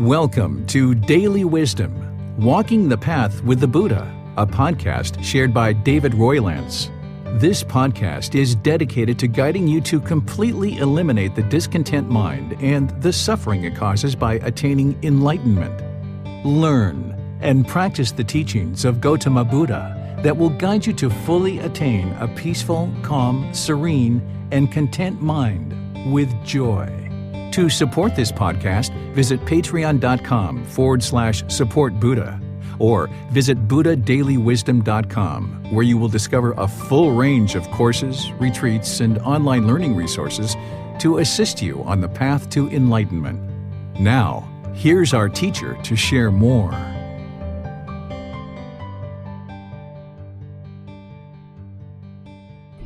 Welcome to Daily Wisdom, Walking the Path with the Buddha, a podcast shared by David Roylance. This podcast is dedicated to guiding you to completely eliminate the discontent mind and the suffering it causes by attaining enlightenment. Learn and practice the teachings of Gautama Buddha that will guide you to fully attain a peaceful, calm, serene, and content mind with joy. To support this podcast, visit patreon.com/support Buddha or visit buddhadailywisdom.com, where you will discover a full range of courses, retreats, and online learning resources to assist you on the path to enlightenment. Now, here's our teacher to share more.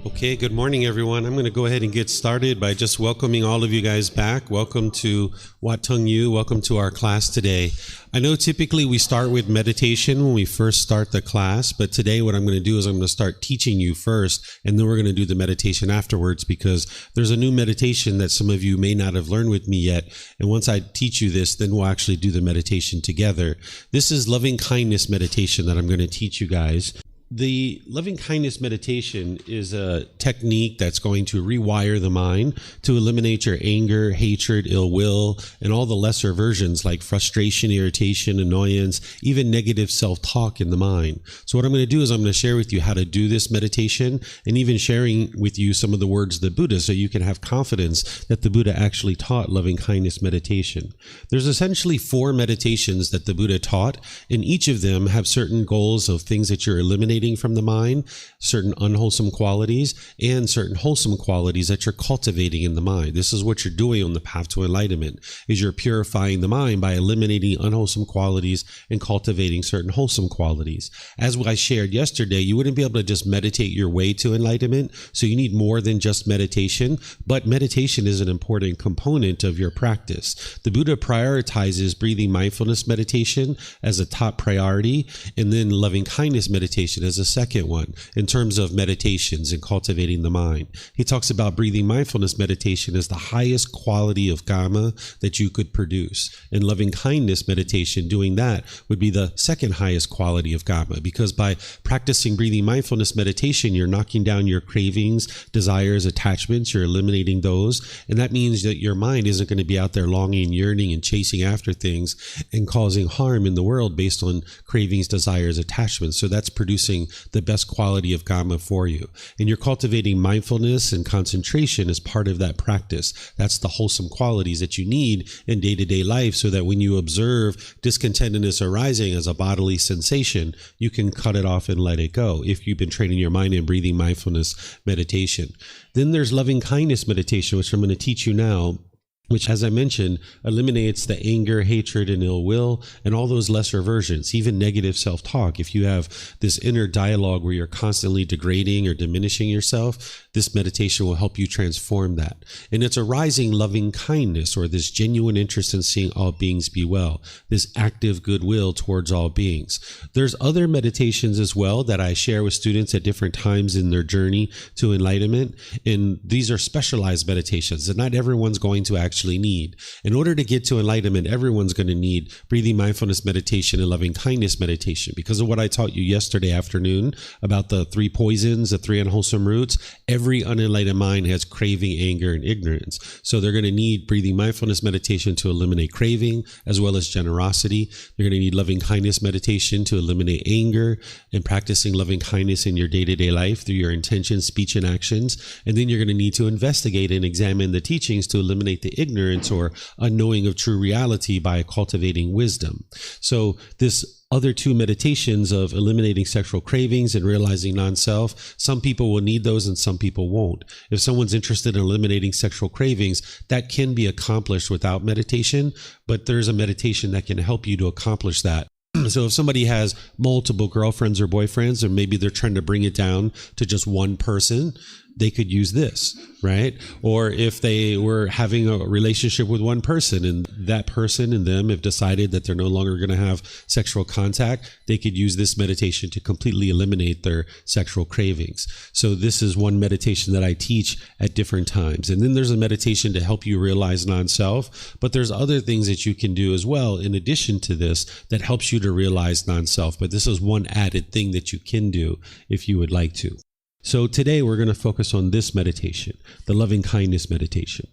Okay, good morning, everyone. I'm going to go ahead and get started by just welcoming all of you guys back. Welcome to Wat Tung Yu. Welcome to our class today. I know typically we start with meditation when we first start the class, but today what I'm going to do is I'm going to start teaching you first, and then we're going to do the meditation afterwards, because there's a new meditation that some of you may not have learned with me yet. And once I teach you this, then we'll actually do the meditation together. This is loving kindness meditation that I'm going to teach you guys. The loving kindness meditation is a technique that's going to rewire the mind to eliminate your anger, hatred, ill will, and all the lesser versions like frustration, irritation, annoyance, even negative self-talk in the mind. So what I'm going to do is I'm going to share with you how to do this meditation, and even sharing with you some of the words of the Buddha so you can have confidence that the Buddha actually taught loving kindness meditation. There's essentially 4 meditations that the Buddha taught, and each of them have certain goals of things that you're eliminating from the mind, certain unwholesome qualities, and certain wholesome qualities that you're cultivating in the mind. This is what you're doing on the path to enlightenment, is you're purifying the mind by eliminating unwholesome qualities and cultivating certain wholesome qualities. As I shared yesterday, you wouldn't be able to just meditate your way to enlightenment, so you need more than just meditation, but meditation is an important component of your practice. The Buddha prioritizes breathing mindfulness meditation as a top priority, and then loving kindness meditation as a second one in terms of meditations and cultivating the mind. He talks about breathing mindfulness meditation as the highest quality of Dhamma that you could produce. And loving kindness meditation, doing that would be the second highest quality of Dhamma, because by practicing breathing mindfulness meditation, you're knocking down your cravings, desires, attachments, you're eliminating those. And that means that your mind isn't going to be out there longing, yearning, and chasing after things and causing harm in the world based on cravings, desires, attachments. So that's producing the best quality of Dhamma for you. And you're cultivating mindfulness and concentration as part of that practice. That's the wholesome qualities that you need in day-to-day life, so that when you observe discontentedness arising as a bodily sensation, you can cut it off and let it go if you've been training your mind in breathing mindfulness meditation. Then there's loving kindness meditation, which I'm going to teach you now, which, as I mentioned, eliminates the anger, hatred, and ill will, and all those lesser versions, even negative self-talk. If you have this inner dialogue where you're constantly degrading or diminishing yourself, this meditation will help you transform that. And it's arising loving kindness, or this genuine interest in seeing all beings be well, this active goodwill towards all beings. There's other meditations as well that I share with students at different times in their journey to enlightenment, and these are specialized meditations that not everyone's going to actually need. In order to get to enlightenment, everyone's going to need breathing mindfulness meditation and loving kindness meditation. Because of what I taught you yesterday afternoon about the 3 poisons, the 3 unwholesome roots, every unenlightened mind has craving, anger, and ignorance. So they're going to need breathing mindfulness meditation to eliminate craving, as well as generosity. They're going to need loving kindness meditation to eliminate anger, and practicing loving kindness in your day-to-day life through your intentions, speech, and actions. And then you're going to need to investigate and examine the teachings to eliminate the ignorance or unknowing of true reality by cultivating wisdom. So this other 2 meditations of eliminating sexual cravings and realizing non-self, some people will need those and some people won't. If someone's interested in eliminating sexual cravings, that can be accomplished without meditation, but there's a meditation that can help you to accomplish that. So if somebody has multiple girlfriends or boyfriends, or maybe they're trying to bring it down to just one person, they could use this, right? Or if they were having a relationship with one person and that person and them have decided that they're no longer going to have sexual contact, they could use this meditation to completely eliminate their sexual cravings. So this is one meditation that I teach at different times. And then there's a meditation to help you realize non-self, but there's other things that you can do as well in addition to this that helps you to realize non-self. But this is one added thing that you can do if you would like to. So today we're going to focus on this meditation, the loving kindness meditation.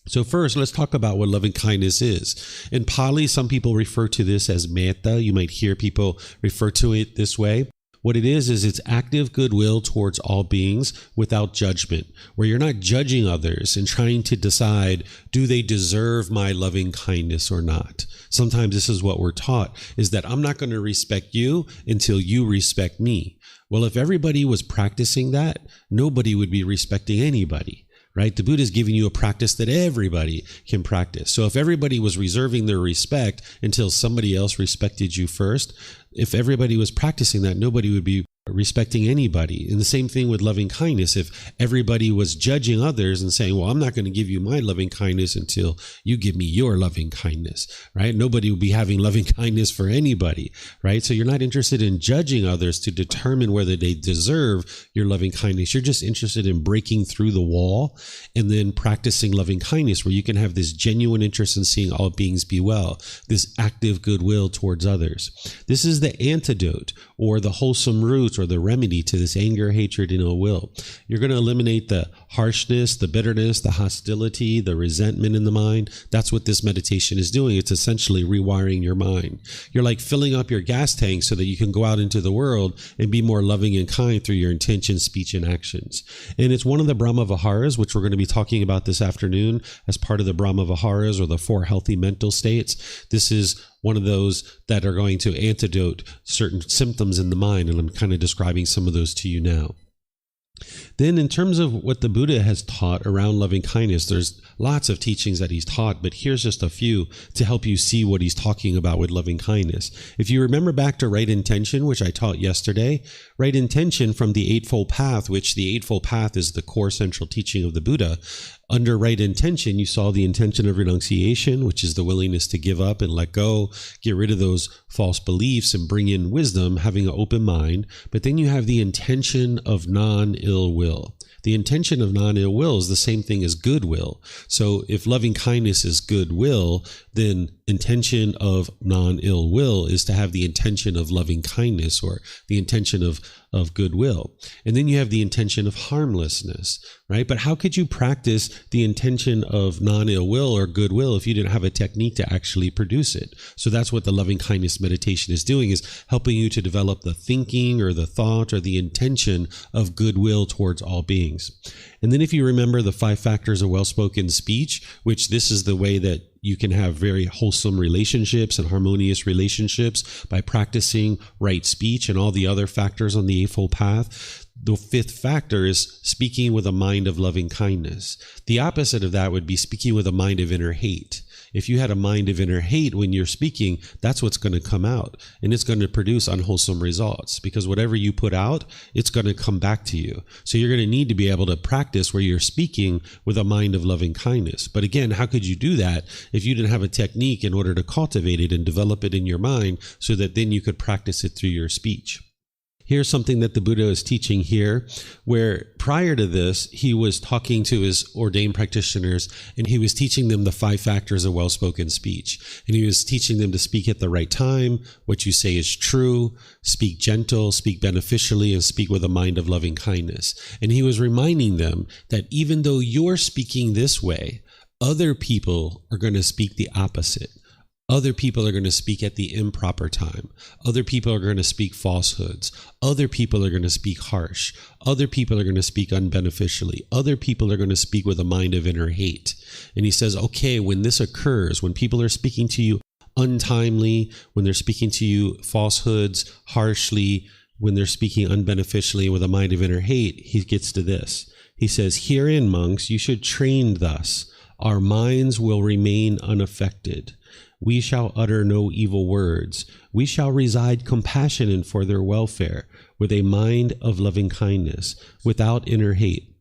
So first, let's talk about what loving kindness is. In Pali, some people refer to this as metta. You might hear people refer to it this way. What it is it's active goodwill towards all beings without judgment, where you're not judging others and trying to decide, do they deserve my loving kindness or not? Sometimes this is what we're taught, is that I'm not going to respect you until you respect me. Well, if everybody was practicing that, nobody would be respecting anybody, right? The Buddha is giving you a practice that everybody can practice. So if everybody was reserving their respect until somebody else respected you first, if everybody was practicing that, nobody would be respecting anybody. And the same thing with loving kindness. If everybody was judging others and saying, well, I'm not going to give you my loving kindness until you give me your loving kindness, right? Nobody would be having loving kindness for anybody, right? So you're not interested in judging others to determine whether they deserve your loving kindness. You're just interested in breaking through the wall and then practicing loving kindness, where you can have this genuine interest in seeing all beings be well, this active goodwill towards others. This is the antidote or the wholesome root or the remedy to this anger, hatred, and ill will. You're going to eliminate the harshness, the bitterness, the hostility, the resentment in the mind. That's what this meditation is doing. It's essentially rewiring your mind. You're like filling up your gas tank so that you can go out into the world and be more loving and kind through your intention, speech, and actions. And it's one of the Brahma Viharas, which we're going to be talking about this afternoon as part of the Brahma Viharas, or the 4 healthy mental states. This is one of those that are going to antidote certain symptoms in the mind, and I'm kind of describing some of those to you now. Then in terms of what the Buddha has taught around loving kindness, there's lots of teachings that he's taught, but here's just a few to help you see what he's talking about with loving kindness. If you remember back to right intention, which I taught yesterday, right intention from the Eightfold Path, which the Eightfold Path is the core central teaching of the Buddha. Under right intention, you saw the intention of renunciation, which is the willingness to give up and let go, get rid of those false beliefs and bring in wisdom, having an open mind. But then you have the intention of non-ill will. The intention of non-ill will is the same thing as goodwill. So if loving kindness is goodwill, then intention of non-ill will is to have the intention of loving kindness, or the intention of goodwill. And then you have the intention of harmlessness, right? But how could you practice the intention of non-ill will or goodwill if you didn't have a technique to actually produce it? So that's what the loving kindness meditation is doing, is helping you to develop the thinking or the thought or the intention of goodwill towards all beings. And then if you remember the 5 factors of well-spoken speech, which this is the way that you can have very wholesome relationships and harmonious relationships by practicing right speech and all the other factors on the Eightfold Path. The 5th factor is speaking with a mind of loving kindness. The opposite of that would be speaking with a mind of inner hate. If you had a mind of inner hate when you're speaking, that's what's going to come out, and it's going to produce unwholesome results, because whatever you put out, it's going to come back to you. So you're going to need to be able to practice where you're speaking with a mind of loving kindness. But again, how could you do that if you didn't have a technique in order to cultivate it and develop it in your mind so that then you could practice it through your speech? Here's something that the Buddha is teaching here, where prior to this, he was talking to his ordained practitioners, and he was teaching them the 5 factors of well-spoken speech. And he was teaching them to speak at the right time, what you say is true, speak gentle, speak beneficially, and speak with a mind of loving kindness. And he was reminding them that even though you're speaking this way, other people are going to speak the opposite. Other people are going to speak at the improper time. Other people are going to speak falsehoods. Other people are going to speak harsh. Other people are going to speak unbeneficially. Other people are going to speak with a mind of inner hate. And he says, okay, when this occurs, when people are speaking to you untimely, when they're speaking to you falsehoods, harshly, when they're speaking unbeneficially with a mind of inner hate, he gets to this. He says, herein, monks, you should train thus. Our minds will remain unaffected. We shall utter no evil words. We shall reside compassionate for their welfare, with a mind of loving kindness, without inner hate.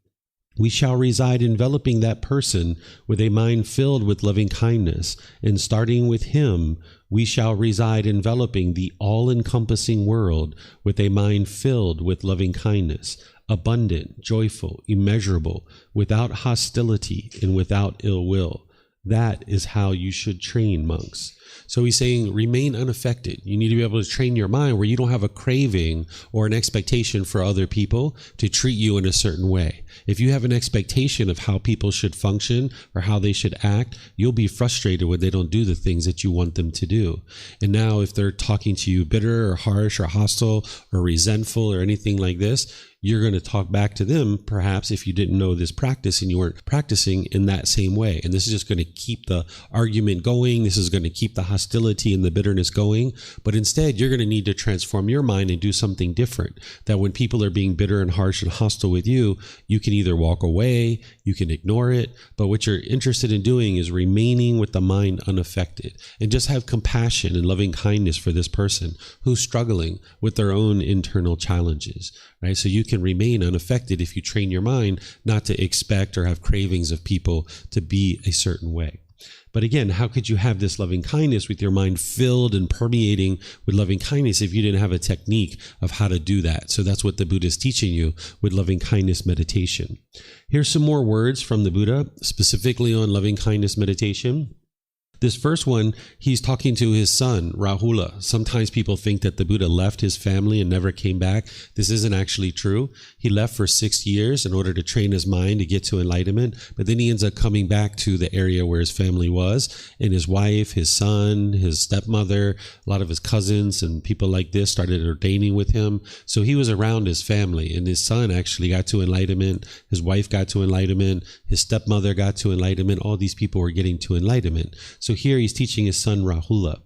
we shall reside enveloping that person with a mind filled with loving kindness. And starting with him, we shall reside enveloping the all-encompassing world with a mind filled with loving kindness, abundant, joyful, immeasurable, without hostility and without ill will. That is how you should train, monks. So he's saying, remain unaffected. You need to be able to train your mind where you don't have a craving or an expectation for other people to treat you in a certain way. If you have an expectation of how people should function or how they should act, you'll be frustrated when they don't do the things that you want them to do. And now if they're talking to you bitter or harsh or hostile or resentful or anything like this, you're going to talk back to them, perhaps if you didn't know this practice and you weren't practicing in that same way. And this is just going to keep the argument going. This is going to keep the hostility and the bitterness going. But instead, you're going to need to transform your mind and do something different. That when people are being bitter and harsh and hostile with you, you can either walk away, you can ignore it. But what you're interested in doing is remaining with the mind unaffected and just have compassion and loving kindness for this person who's struggling with their own internal challenges, right? So you can remain unaffected if you train your mind not to expect or have cravings of people to be a certain way. But again, how could you have this loving kindness with your mind filled and permeating with loving kindness if you didn't have a technique of how to do that? So that's what the Buddha is teaching you with loving kindness meditation. Here's some more words from the Buddha, specifically on loving kindness meditation. This first one, he's talking to his son, Rahula. Sometimes people think that the Buddha left his family and never came back. This isn't actually true. He left for 6 years in order to train his mind to get to enlightenment, but then he ends up coming back to the area where his family was, and his wife, his son, his stepmother, a lot of his cousins and people like this started ordaining with him. So he was around his family, and his son actually got to enlightenment. His wife got to enlightenment. His stepmother got to enlightenment. All these people were getting to enlightenment. So here he's teaching his son Rahula.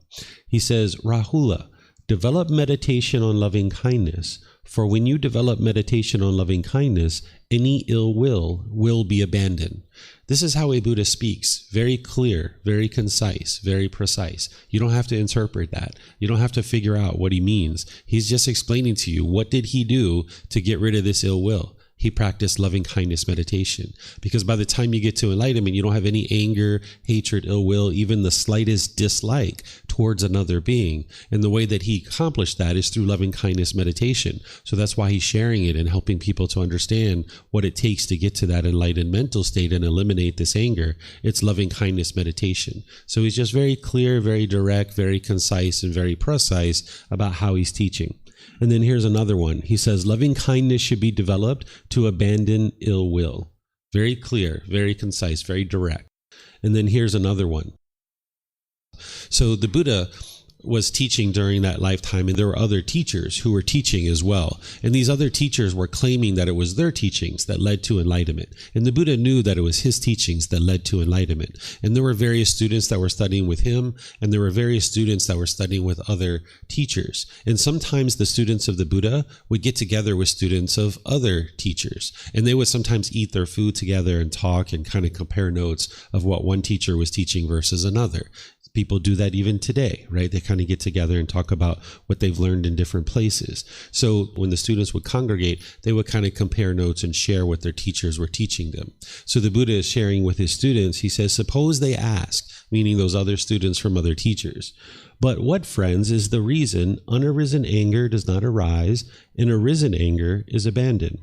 He says, Rahula, develop meditation on loving kindness. For when you develop meditation on loving kindness, any ill will be abandoned. This is how a Buddha speaks. Very clear, very concise, very precise. You don't have to interpret that. You don't have to figure out what he means. He's just explaining to you, what did he do to get rid of this ill will? He practiced loving kindness meditation, because by the time you get to enlightenment, you don't have any anger, hatred, ill will, even the slightest dislike towards another being. And the way that he accomplished that is through loving kindness meditation. So that's why he's sharing it and helping people to understand what it takes to get to that enlightened mental state and eliminate this anger. It's loving kindness meditation. So he's just very clear, very direct, very concise, and very precise about how he's teaching. And then here's another one. He says, loving kindness should be developed to abandon ill will. Very clear, very concise, very direct. And then here's another one. So the Buddha was teaching during that lifetime, and there were other teachers who were teaching as well. And these other teachers were claiming that it was their teachings that led to enlightenment. And the Buddha knew that it was his teachings that led to enlightenment. And there were various students that were studying with him, and there were various students that were studying with other teachers. And sometimes the students of the Buddha would get together with students of other teachers, and they would sometimes eat their food together and talk and kind of compare notes of what one teacher was teaching versus another. People do that even today, right? They kind of get together and talk about what they've learned in different places. So when the students would congregate, they would kind of compare notes and share what their teachers were teaching them. So the Buddha is sharing with his students. He says, suppose they ask, meaning those other students from other teachers, but what, friends, is the reason unarisen anger does not arise and arisen anger is abandoned?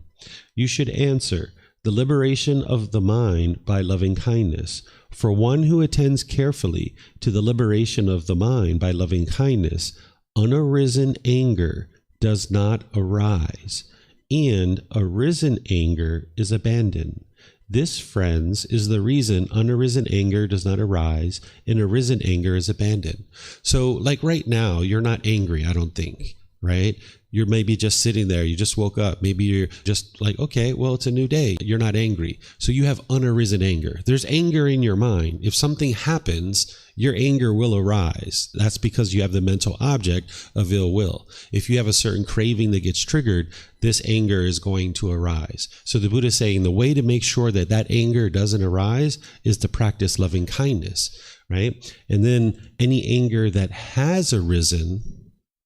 You should answer, the liberation of the mind by loving kindness. For one who attends carefully to the liberation of the mind by loving kindness, unarisen anger does not arise, and arisen anger is abandoned. This, friends, is the reason unarisen anger does not arise, and arisen anger is abandoned. So, like right now, you're not angry, I don't think, right? You're maybe just sitting there. You just woke up. Maybe you're just like, okay, well, it's a new day. You're not angry. So you have unarisen anger. There's anger in your mind. If something happens, your anger will arise. That's because you have the mental object of ill will. If you have a certain craving that gets triggered, this anger is going to arise. So the Buddha is saying the way to make sure that that anger doesn't arise is to practice loving kindness, right? And then any anger that has arisen,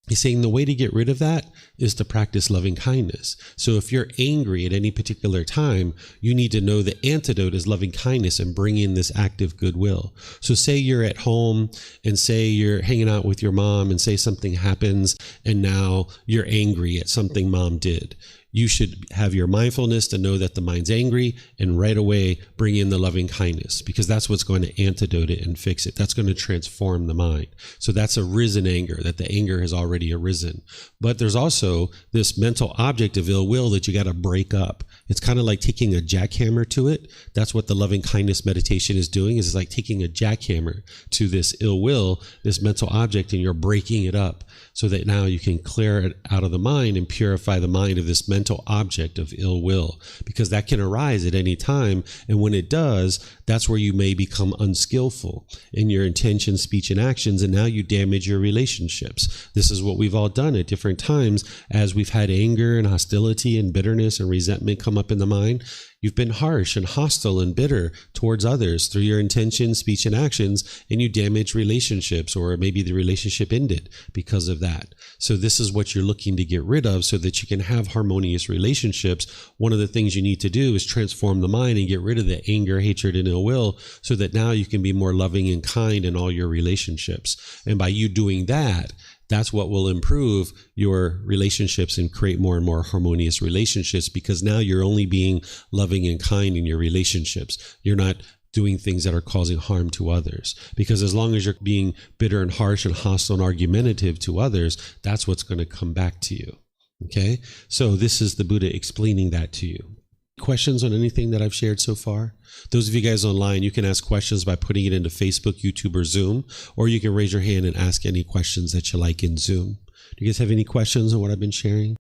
He's saying the way to get rid of that is to practice loving kindness. So if you're angry at any particular time, you need to know the antidote is loving kindness and bring in this active goodwill. So say you're at home and say you're hanging out with your mom and say something happens and now you're angry at something mom did. You should have your mindfulness to know that the mind's angry and right away bring in the loving kindness, because that's what's going to antidote it and fix it. That's going to transform the mind. So that's arisen anger, that the anger has already arisen. But there's also this mental object of ill will that you got to break up. It's kind of like taking a jackhammer to it. That's what the loving kindness meditation is doing, is it's like taking a jackhammer to this ill will, this mental object, and you're breaking it up so that now you can clear it out of the mind and purify the mind of this mental object of ill will, because that can arise at any time. And when it does, that's where you may become unskillful in your intention, speech, and actions. And now you damage your relationships. This is what we've all done at different times as we've had anger and hostility and bitterness and resentment come up in the mind. You've been harsh and hostile and bitter towards others through your intention, speech, and actions, and you damage relationships, or maybe the relationship ended because of that. So this is what you're looking to get rid of so that you can have harmonious relationships. One of the things you need to do is transform the mind and get rid of the anger, hatred, and ill will so that now you can be more loving and kind in all your relationships. And by you doing that, that's what will improve your relationships and create more and more harmonious relationships, because now you're only being loving and kind in your relationships. You're not doing things that are causing harm to others, because as long as you're being bitter and harsh and hostile and argumentative to others, that's what's going to come back to you. Okay? So this is the Buddha explaining that to you. Questions on anything that I've shared so far? Those of you guys online, you can ask questions by putting it into Facebook, YouTube, or Zoom, or you can raise your hand and ask any questions that you like in Zoom. Do you guys have any questions on what I've been sharing?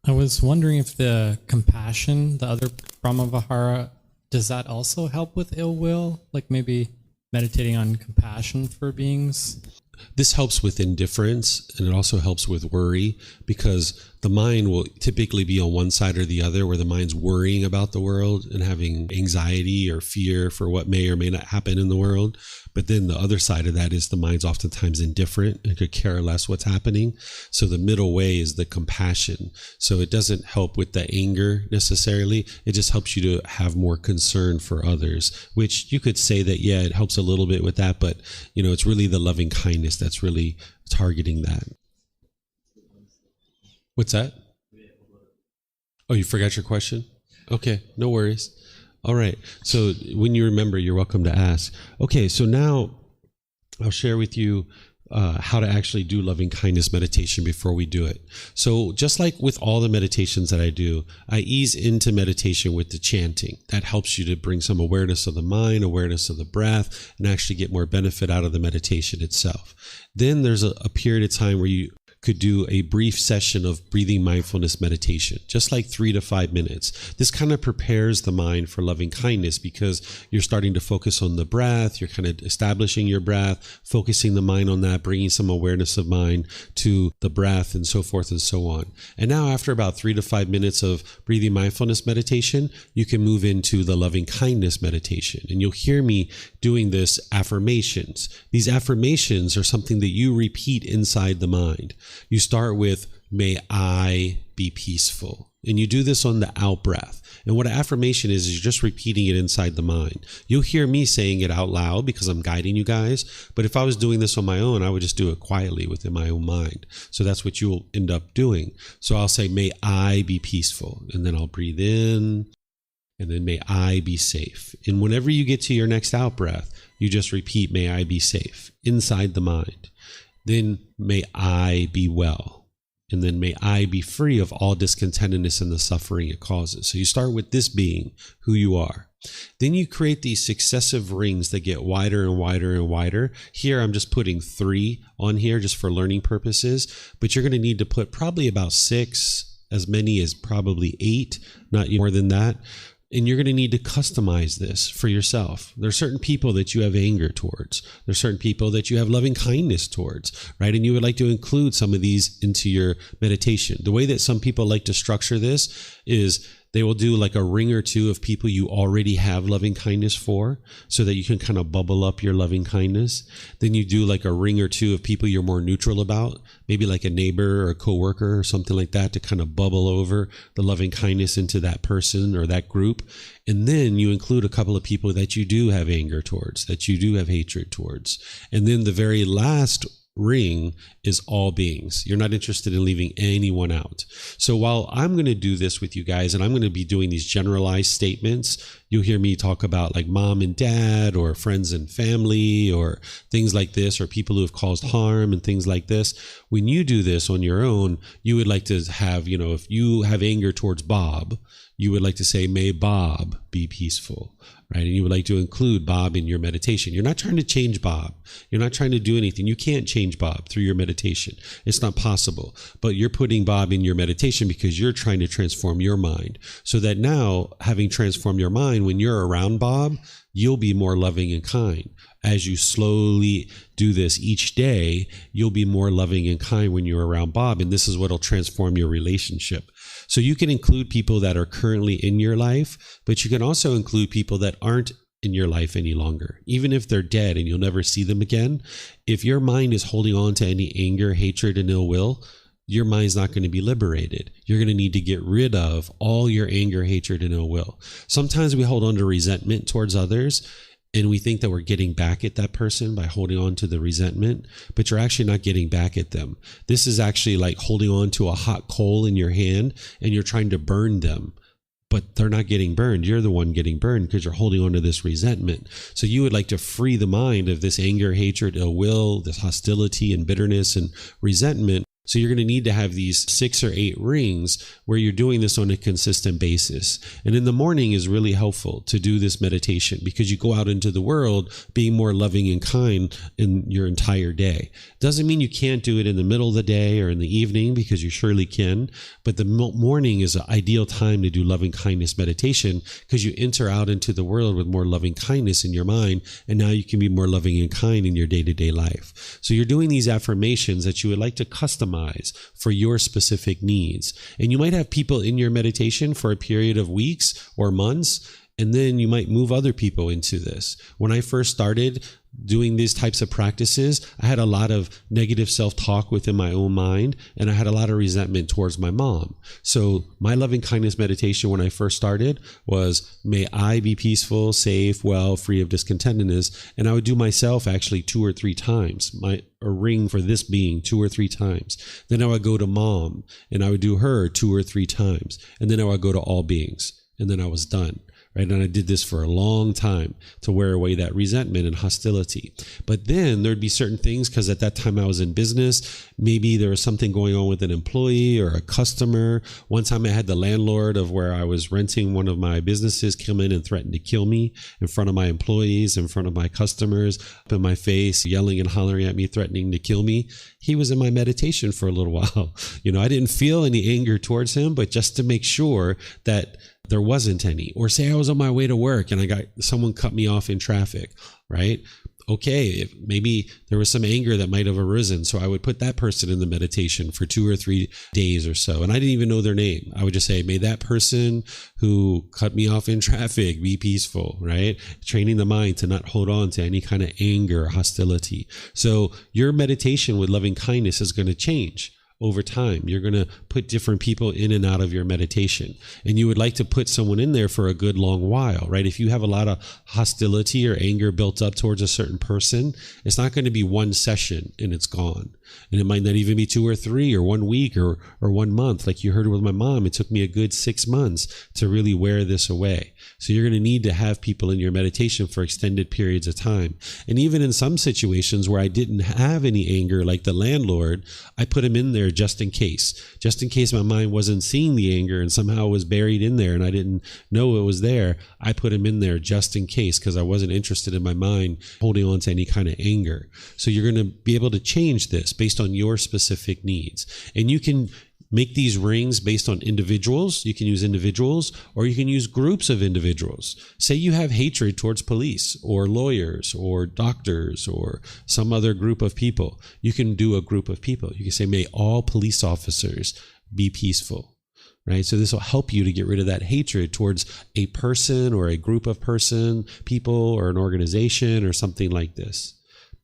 I was wondering if the compassion, the other Brahmavihara, does that also help with ill will? Like maybe meditating on compassion for beings? This helps with indifference, and it also helps with worry, because the mind will typically be on one side or the other, where the mind's worrying about the world and having anxiety or fear for what may or may not happen in the world. But then the other side of that is the mind's oftentimes indifferent and could care less what's happening. So the middle way is the compassion. So it doesn't help with the anger necessarily. It just helps you to have more concern for others, which you could say that, yeah, it helps a little bit with that, but it's really the loving kindness that's really targeting that. What's that? Oh, you forgot your question? Okay, no worries. All right. So when you remember, you're welcome to ask. Okay, so now I'll share with you how to actually do loving kindness meditation before we do it. So just like with all the meditations that I do, I ease into meditation with the chanting. That helps you to bring some awareness of the mind, awareness of the breath, and actually get more benefit out of the meditation itself. Then there's a period of time where you could do a brief session of breathing mindfulness meditation, just like 3 to 5 minutes. This kind of prepares the mind for loving kindness, because you're starting to focus on the breath. You're kind of establishing your breath, focusing the mind on that, bringing some awareness of mind to the breath, and so forth and so on. And now after about 3 to 5 minutes of breathing mindfulness meditation, you can move into the loving kindness meditation. And you'll hear me doing this affirmations. These affirmations are something that you repeat inside the mind. You start with, may I be peaceful. And you do this on the out breath. And what an affirmation is you're just repeating it inside the mind. You'll hear me saying it out loud because I'm guiding you guys. But if I was doing this on my own, I would just do it quietly within my own mind. So that's what you'll end up doing. So I'll say, may I be peaceful. And then I'll breathe in. And then may I be safe. And whenever you get to your next out breath, you just repeat, may I be safe inside the mind. Then may I be well. And then may I be free of all discontentedness and the suffering it causes. So you start with this being who you are. Then you create these successive rings that get wider and wider and wider. Here I'm just putting 3 on here just for learning purposes, but you're going to need to put probably about 6, as many as probably 8, not more than that. And you're going to need to customize this for yourself. There are certain people that you have anger towards. There are certain people that you have loving kindness towards, right? And you would like to include some of these into your meditation. The way that some people like to structure this is They will do like a ring or two of people you already have loving kindness for, so that you can kind of bubble up your loving kindness. Then you do like a ring or two of people you're more neutral about, maybe like a neighbor or a coworker or something like that, to kind of bubble over the loving kindness into that person or that group. And then you include a couple of people that you do have anger towards, that you do have hatred towards. And then the very last ring is all beings. You're not interested in leaving anyone out. So while I'm going to do this with you guys, and I'm going to be doing these generalized statements, you'll hear me talk about like mom and dad, or friends and family, or things like this, or people who have caused harm and things like this. When you do this on your own, you would like to have, if you have anger towards Bob, you would like to say, may Bob be peaceful, right? And you would like to include Bob in your meditation. You're not trying to change Bob. You're not trying to do anything. You can't change Bob through your meditation. It's not possible. But you're putting Bob in your meditation because you're trying to transform your mind, so that now, having transformed your mind, when you're around Bob, you'll be more loving and kind. As you slowly do this each day, you'll be more loving and kind when you're around Bob. And this is what will transform your relationship. So you can include people that are currently in your life, but you can also include people that aren't in your life any longer. Even if they're dead and you'll never see them again, if your mind is holding on to any anger, hatred, and ill will, your mind's not going to be liberated. You're going to need to get rid of all your anger, hatred, and ill will. Sometimes we hold on to resentment towards others, and we think that we're getting back at that person by holding on to the resentment, but you're actually not getting back at them. This is actually like holding on to a hot coal in your hand, and you're trying to burn them, but they're not getting burned. You're the one getting burned because you're holding on to this resentment. So you would like to free the mind of this anger, hatred, ill will, this hostility and bitterness and resentment. So you're going to need to have these 6 or 8 rings where you're doing this on a consistent basis. And in the morning is really helpful to do this meditation, because you go out into the world being more loving and kind in your entire day. Doesn't mean you can't do it in the middle of the day or in the evening, because you surely can. But the morning is an ideal time to do loving kindness meditation, because you enter out into the world with more loving kindness in your mind. And now you can be more loving and kind in your day-to-day life. So you're doing these affirmations that you would like to customize for your specific needs. And you might have people in your meditation for a period of weeks or months, and then you might move other people into this. When I first started doing these types of practices, I had a lot of negative self-talk within my own mind, and I had a lot of resentment towards my mom. So my loving kindness meditation when I first started was, may I be peaceful, safe, well, free of discontentedness. And I would do myself actually 2 or 3 times, a ring for this being 2 or 3 times. Then I would go to mom, and I would do her 2 or 3 times. And then I would go to all beings, and then I was done. Right? And I did this for a long time to wear away that resentment and hostility. But then there'd be certain things, because at that time I was in business. Maybe there was something going on with an employee or a customer. One time I had the landlord of where I was renting one of my businesses come in and threaten to kill me in front of my employees, in front of my customers, up in my face, yelling and hollering at me, threatening to kill me. He was in my meditation for a little while. I didn't feel any anger towards him, but just to make sure that there wasn't any. Or say I was on my way to work and someone cut me off in traffic, right? Okay, if maybe there was some anger that might have arisen. So I would put that person in the meditation for 2 or 3 days or so. And I didn't even know their name. I would just say, may that person who cut me off in traffic be peaceful, right? Training the mind to not hold on to any kind of anger or hostility. So your meditation with loving kindness is going to change over time. You're going to put different people in and out of your meditation, and you would like to put someone in there for a good long while, right? If you have a lot of hostility or anger built up towards a certain person, it's not going to be one session and it's gone. And it might not even be 2 or 3 or 1 week or 1 month. Like you heard with my mom, it took me a good 6 months to really wear this away. So you're going to need to have people in your meditation for extended periods of time. And even in some situations where I didn't have any anger, like the landlord, I put him in there just in case my mind wasn't seeing the anger and somehow it was buried in there and I didn't know it was there. I put him in there just in case, because I wasn't interested in my mind holding on to any kind of anger. So you're going to be able to change this based on your specific needs. And you can make these rings based on individuals. You can use individuals, or you can use groups of individuals. Say you have hatred towards police or lawyers or doctors or some other group of people. You can do a group of people. You can say, may all police officers be peaceful. right? So this will help you to get rid of that hatred towards a person or a group of people or an organization or something like this.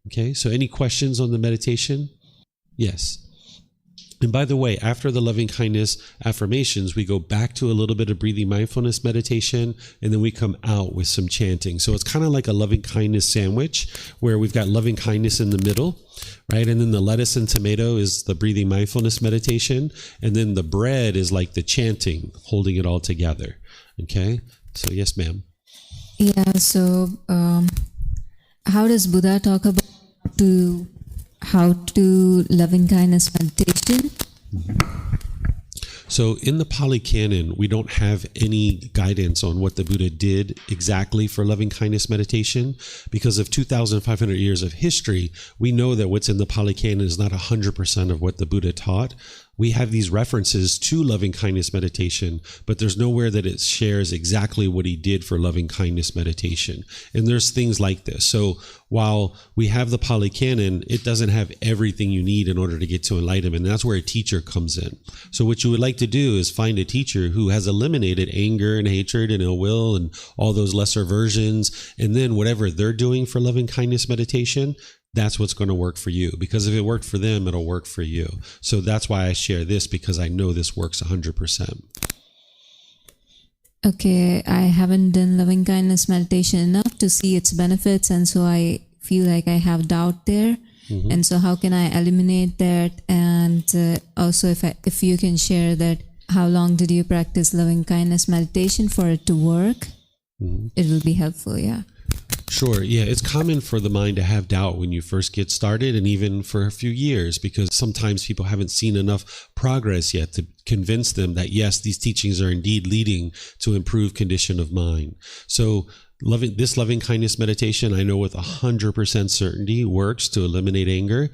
Okay, so any questions on the meditation? Yes. And by the way, after the loving kindness affirmations, we go back to a little bit of breathing mindfulness meditation, and then we come out with some chanting. So it's kind of like a loving kindness sandwich where we've got loving kindness in the middle, right? And then the lettuce and tomato is the breathing mindfulness meditation. And then the bread is like the chanting, holding it all together. Okay. So yes, ma'am. Yeah. So how does Buddha talk about how to loving kindness meditation? So in the Pali Canon, we don't have any guidance on what the Buddha did exactly for loving kindness meditation. Because of 2,500 years of history, we know that what's in the Pali Canon is not 100% of what the Buddha taught. We have these references to loving kindness meditation, but there's nowhere that it shares exactly what he did for loving kindness meditation. And there's things like this. So while we have the Pali Canon, it doesn't have everything you need in order to get to enlightenment. And that's where a teacher comes in. So what you would like to do is find a teacher who has eliminated anger and hatred and ill will and all those lesser versions. And then whatever they're doing for loving kindness meditation, that's what's going to work for you. Because if it worked for them, it'll work for you. So that's why I share this, because I know this works 100%. Okay, I haven't done loving kindness meditation enough to see its benefits, and so I feel like I have doubt there. Mm-hmm. And so how can I eliminate that? And also if you can share that, how long did you practice loving kindness meditation for it to work? Mm-hmm. It will be helpful, yeah. Sure. Yeah. It's common for the mind to have doubt when you first get started, and even for a few years, because sometimes people haven't seen enough progress yet to convince them that, yes, these teachings are indeed leading to improved condition of mind. So loving kindness meditation, I know with 100% certainty works to eliminate anger.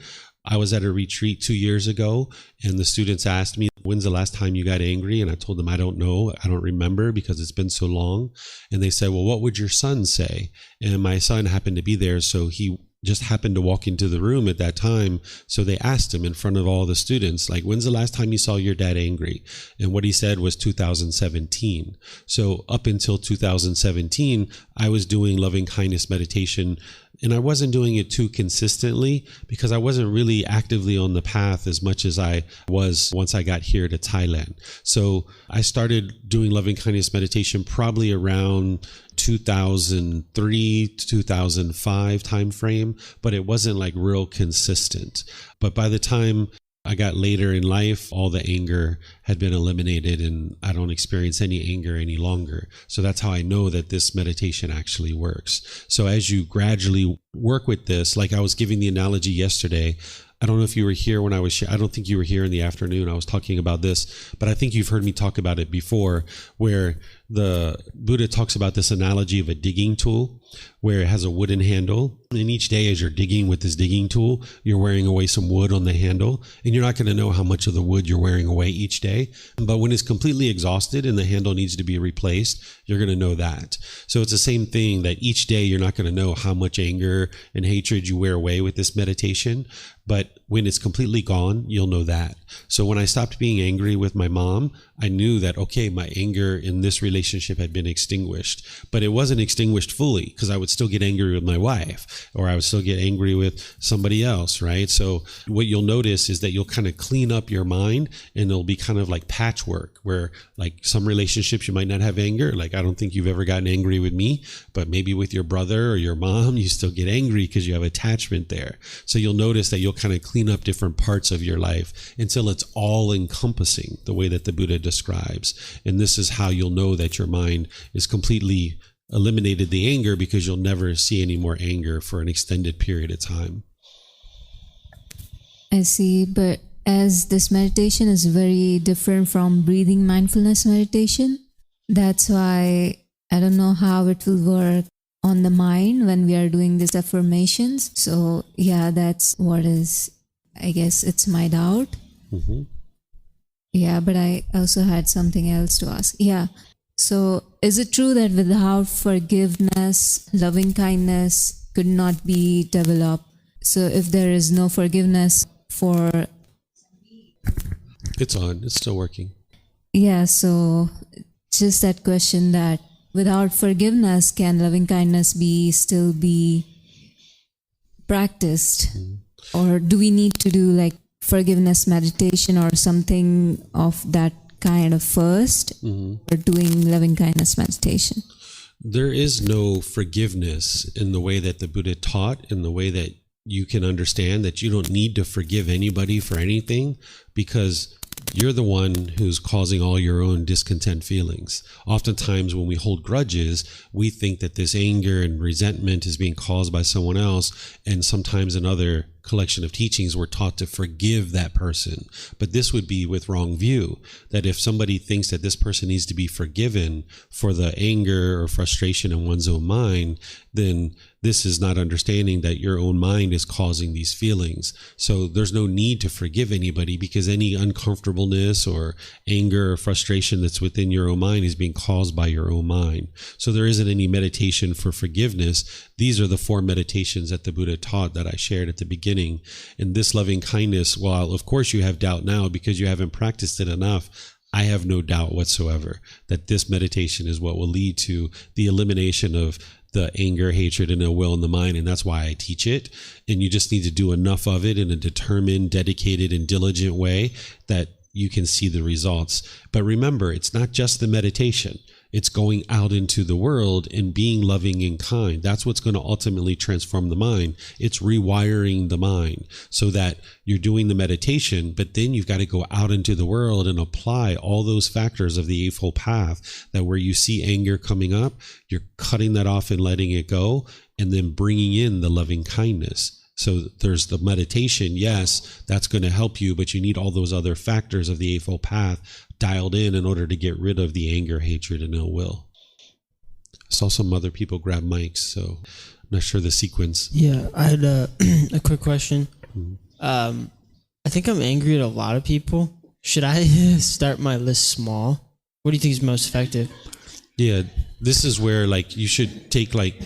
I was at a retreat 2 years ago, and the students asked me, when's the last time you got angry? And I told them, I don't know. I don't remember because it's been so long. And they said, well, what would your son say? And my son happened to be there, so he just happened to walk into the room at that time. So they asked him in front of all the students, like, when's the last time you saw your dad angry? And what he said was 2017. So up until 2017, I was doing loving kindness meditation, and I wasn't doing it too consistently because I wasn't really actively on the path as much as I was once I got here to Thailand. So I started doing loving kindness meditation probably around 2003 to 2005 time frame, but it wasn't like real consistent. But by the time I got later in life, all the anger had been eliminated and I don't experience any anger any longer. So that's how I know that this meditation actually works. So as you gradually work with this, like I was giving the analogy yesterday, I don't know if you were here when I was I don't think you were here in the afternoon. I was talking about this, but I think you've heard me talk about it before, where the Buddha talks about this analogy of a digging tool, where it has a wooden handle. And each day as you're digging with this digging tool, you're wearing away some wood on the handle, and you're not going to know how much of the wood you're wearing away each day. But when it's completely exhausted and the handle needs to be replaced, you're going to know that. So it's the same thing, that each day you're not going to know how much anger and hatred you wear away with this meditation. But when it's completely gone, you'll know that. So when I stopped being angry with my mom, I knew that, okay, my anger in this relationship had been extinguished, but it wasn't extinguished fully, because I would still get angry with my wife, or I would still get angry with somebody else, right? So what you'll notice is that you'll kind of clean up your mind, and it'll be kind of like patchwork, where like some relationships you might not have anger. Like, I don't think you've ever gotten angry with me, but maybe with your brother or your mom, you still get angry because you have attachment there. So you'll notice that you'll kind of clean up different parts of your life until it's all encompassing, the way that the Buddha describes. And this is how you'll know that your mind is completely eliminated the anger, because you'll never see any more anger for an extended period of time. I see, but as this meditation is very different from breathing mindfulness meditation, that's why I don't know how it will work on the mind when we are doing these affirmations. So yeah, that's what is, I guess it's my doubt. Mm-hmm. Yeah, but I also had something else to ask. Yeah. So is it true that without forgiveness, loving kindness could not be developed? So if there is no forgiveness for... It's on. It's still working. Yeah, so just that question that without forgiveness, can loving kindness still be practiced? Or do we need to do like forgiveness meditation or something of that kind of first, or doing loving kindness meditation? There is no forgiveness in the way that the Buddha taught, in the way that you can understand that you don't need to forgive anybody for anything, because you're the one who's causing all your own discontent feelings. Oftentimes when we hold grudges, we think that this anger and resentment is being caused by someone else. And sometimes in other collection of teachings, we're taught to forgive that person. But this would be with wrong view, that if somebody thinks that this person needs to be forgiven for the anger or frustration in one's own mind, then this is not understanding that your own mind is causing these feelings. So there's no need to forgive anybody, because any uncomfortableness or anger or frustration that's within your own mind is being caused by your own mind. So there isn't any meditation for forgiveness. These are the 4 meditations that the Buddha taught that I shared at the beginning. And this loving kindness, while of course you have doubt now because you haven't practiced it enough, I have no doubt whatsoever that this meditation is what will lead to the elimination of the anger, hatred, and ill will in the mind. And that's why I teach it. And you just need to do enough of it in a determined, dedicated, and diligent way that you can see the results. But remember, it's not just the meditation. It's going out into the world and being loving and kind. That's what's going to ultimately transform the mind. It's rewiring the mind so that you're doing the meditation, but then you've got to go out into the world and apply all those factors of the Eightfold Path, that where you see anger coming up, you're cutting that off and letting it go, and then bringing in the loving kindness. So there's the meditation. Yes, that's going to help you, but you need all those other factors of the Eightfold Path dialed in order to get rid of the anger, hatred, and ill will. I saw some other people grab mics, so I'm not sure the sequence. Yeah, I had a quick question. I think I'm angry at a lot of people. Should I start my list small? What do you think is most effective? Yeah, this is where like you should take like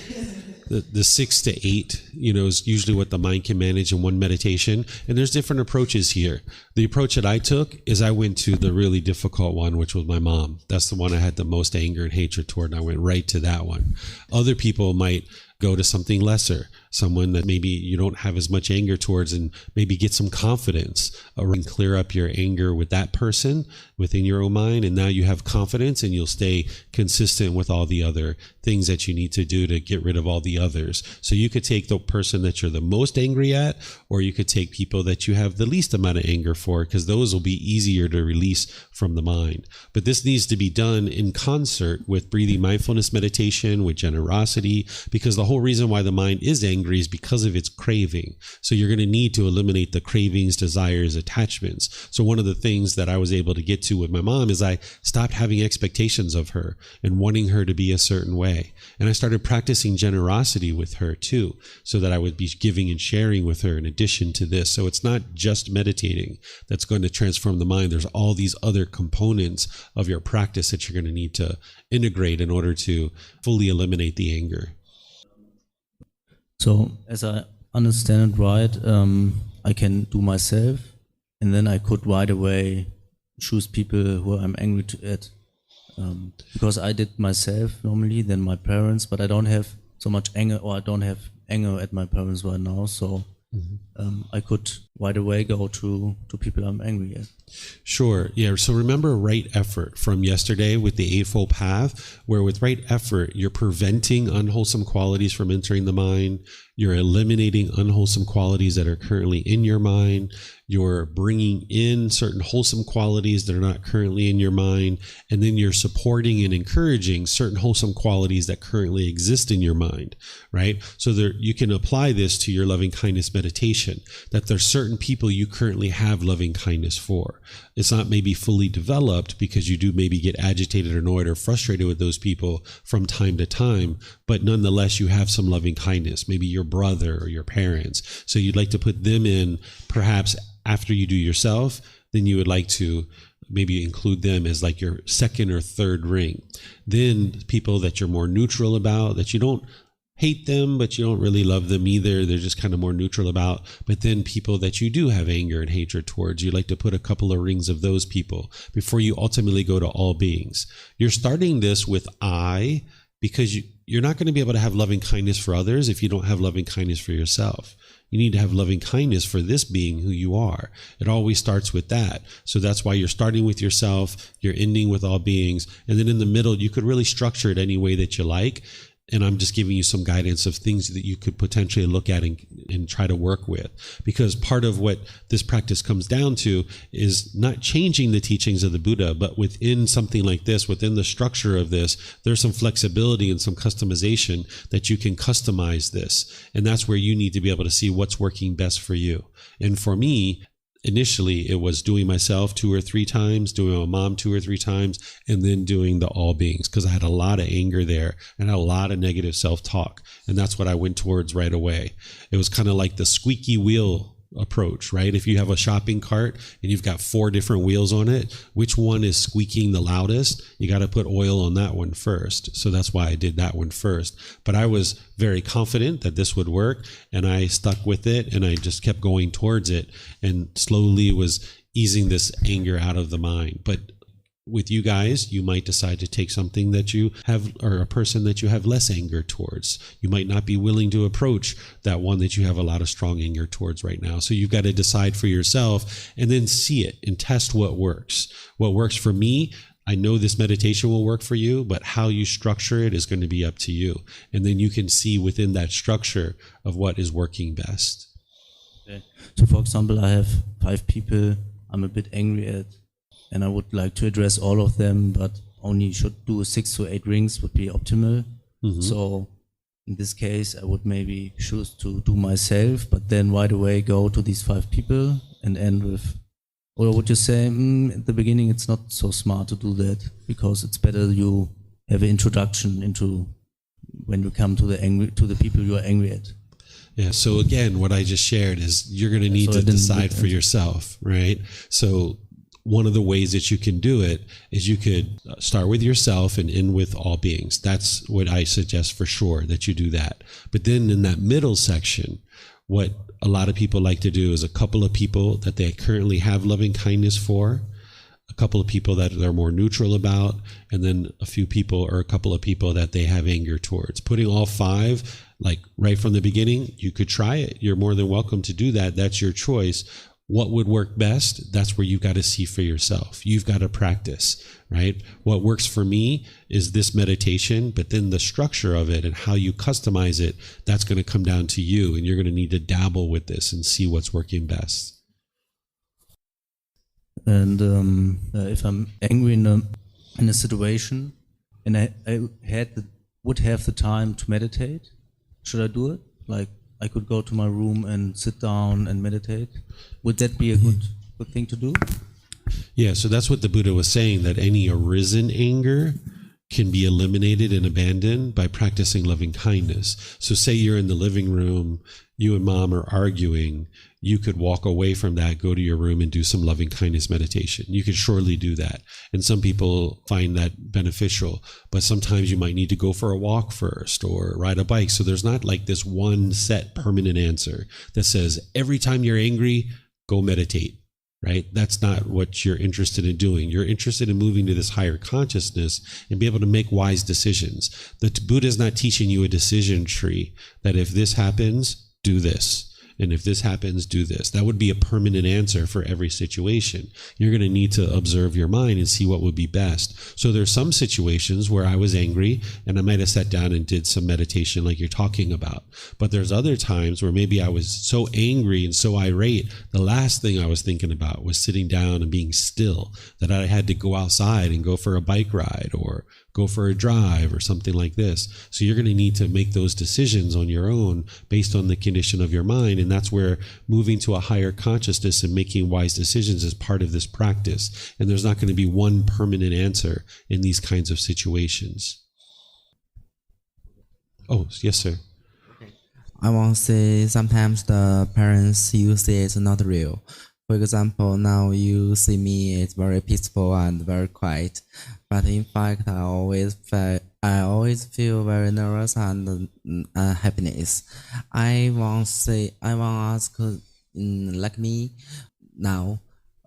the 6 to 8, is usually what the mind can manage in one meditation. And there's different approaches here. The approach that I took is I went to the really difficult one, which was my mom. That's the one I had the most anger and hatred toward, and I went right to that one. Other people might go to something lesser, someone that maybe you don't have as much anger towards, and maybe get some confidence and clear up your anger with that person within your own mind. And now you have confidence and you'll stay consistent with all the other things that you need to do to get rid of all the others. So you could take the person that you're the most angry at, or you could take people that you have the least amount of anger for, because those will be easier to release from the mind. But this needs to be done in concert with breathing mindfulness meditation, with generosity, because the whole reason why the mind is angry is because of its craving. So you're going to need to eliminate the cravings, desires, attachments. So one of the things that I was able to get to with my mom is I stopped having expectations of her and wanting her to be a certain way. And I started practicing generosity with her too, so that I would be giving and sharing with her in addition to this. So it's not just meditating that's going to transform the mind. There's all these other components of your practice that you're going to need to integrate in order to fully eliminate the anger. So, as I understand it right, I can do myself, and then I could right away choose people who I'm angry at. Because I did myself normally, then my parents, but I don't have so much anger, or I don't have anger at my parents right now. So I could right away go to people I'm angry at. Sure. Yeah. So remember right effort from yesterday with the Eightfold Path, where with right effort, you're preventing unwholesome qualities from entering the mind. You're eliminating unwholesome qualities that are currently in your mind. You're bringing in certain wholesome qualities that are not currently in your mind. And then you're supporting and encouraging certain wholesome qualities that currently exist in your mind, right? So there, you can apply this to your loving kindness meditation, that there's certain people you currently have loving kindness for. It's not maybe fully developed because you do maybe get agitated or annoyed or frustrated with those people from time to time, but nonetheless, you have some loving kindness, maybe your brother or your parents. So you'd like to put them in perhaps after you do yourself, then you would like to maybe include them as like your second or third ring. Then people that you're more neutral about, that you don't hate them, but you don't really love them either. They're just kind of more neutral about. But then people that you do have anger and hatred towards, you like to put a couple of rings of those people before you ultimately go to all beings. You're starting this with I, because you're not going to be able to have loving kindness for others if you don't have loving kindness for yourself. You need to have loving kindness for this being who you are. It always starts with that. So that's why you're starting with yourself, you're ending with all beings, and then in the middle, you could really structure it any way that you like. And I'm just giving you some guidance of things that you could potentially look at and try to work with. Because part of what this practice comes down to is not changing the teachings of the Buddha, but within something like this, within the structure of this, there's some flexibility and some customization that you can customize this. And that's where you need to be able to see what's working best for you. And for me, initially, it was doing myself 2 or 3 times, doing my mom 2 or 3 times, and then doing the all beings, because I had a lot of anger there and a lot of negative self-talk. And that's what I went towards right away. It was kind of like the squeaky wheel approach, right? If you have a shopping cart and you've got 4 different wheels on it, which one is squeaking the loudest? You got to put oil on that one first. So that's why I did that one first. But I was very confident that this would work, and I stuck with it, and I just kept going towards it, and slowly was easing this anger out of the mind. But with you guys, you might decide to take something that you have, or a person that you have less anger towards. You might not be willing to approach that one that you have a lot of strong anger towards right now. So you've got to decide for yourself and then see it and test what works. What works for me, I know this meditation will work for you, but how you structure it is going to be up to you. And then you can see within that structure of what is working best. Okay. So for example, I have 5 people I'm a bit angry at, and I would like to address all of them, but only should do 6 to 8 rings would be optimal. Mm-hmm. So in this case, I would maybe choose to do myself, but then right away go to these 5 people and end with, or would you say at the beginning it's not so smart to do that, because it's better you have an introduction into when you come to the people you are angry at. Yeah, so again, what I just shared is you're going to need to decide for yourself, right? So one of the ways that you can do it is you could start with yourself and end with all beings. That's what I suggest for sure, that you do that. But then in that middle section, what a lot of people like to do is a couple of people that they currently have loving kindness for, a couple of people that they're more neutral about, and then a few people or a couple of people that they have anger towards. Putting all 5, like right from the beginning, you could try it. You're more than welcome to do that. That's your choice. What would work best? That's where you've got to see for yourself. You've got to practice, right? What works for me is this meditation, but then the structure of it and how you customize it, that's going to come down to you, and you're going to need to dabble with this and see what's working best. And if I'm angry in a situation and I would have the time to meditate, should I do it? Like, I could go to my room and sit down and meditate. Would that be a good thing to do? Yeah, so that's what the Buddha was saying, that any arisen anger can be eliminated and abandoned by practicing loving kindness. So say you're in the living room, you and mom are arguing, you could walk away from that, go to your room and do some loving kindness meditation. You could surely do that. And some people find that beneficial, but sometimes you might need to go for a walk first or ride a bike. So there's not like this one set permanent answer that says every time you're angry, go meditate. Right? That's not what you're interested in doing. You're interested in moving to this higher consciousness and be able to make wise decisions. The Buddha is not teaching you a decision tree that if this happens, do this. And if this happens, do this. That would be a permanent answer for every situation. You're going to need to observe your mind and see what would be best. So there's some situations where I was angry and I might have sat down and did some meditation like you're talking about. But there's other times where maybe I was so angry and so irate, the last thing I was thinking about was sitting down and being still, that I had to go outside and go for a bike ride or go for a drive or something like this. So you're going to need to make those decisions on your own based on the condition of your mind. And that's where moving to a higher consciousness and making wise decisions is part of this practice. And there's not going to be one permanent answer in these kinds of situations. Oh, yes, sir. I want to say sometimes the parents use it not real. For example, now you see me, it's very peaceful and very quiet. But in fact, I always I always feel very nervous and happiness. I want ask, like me now,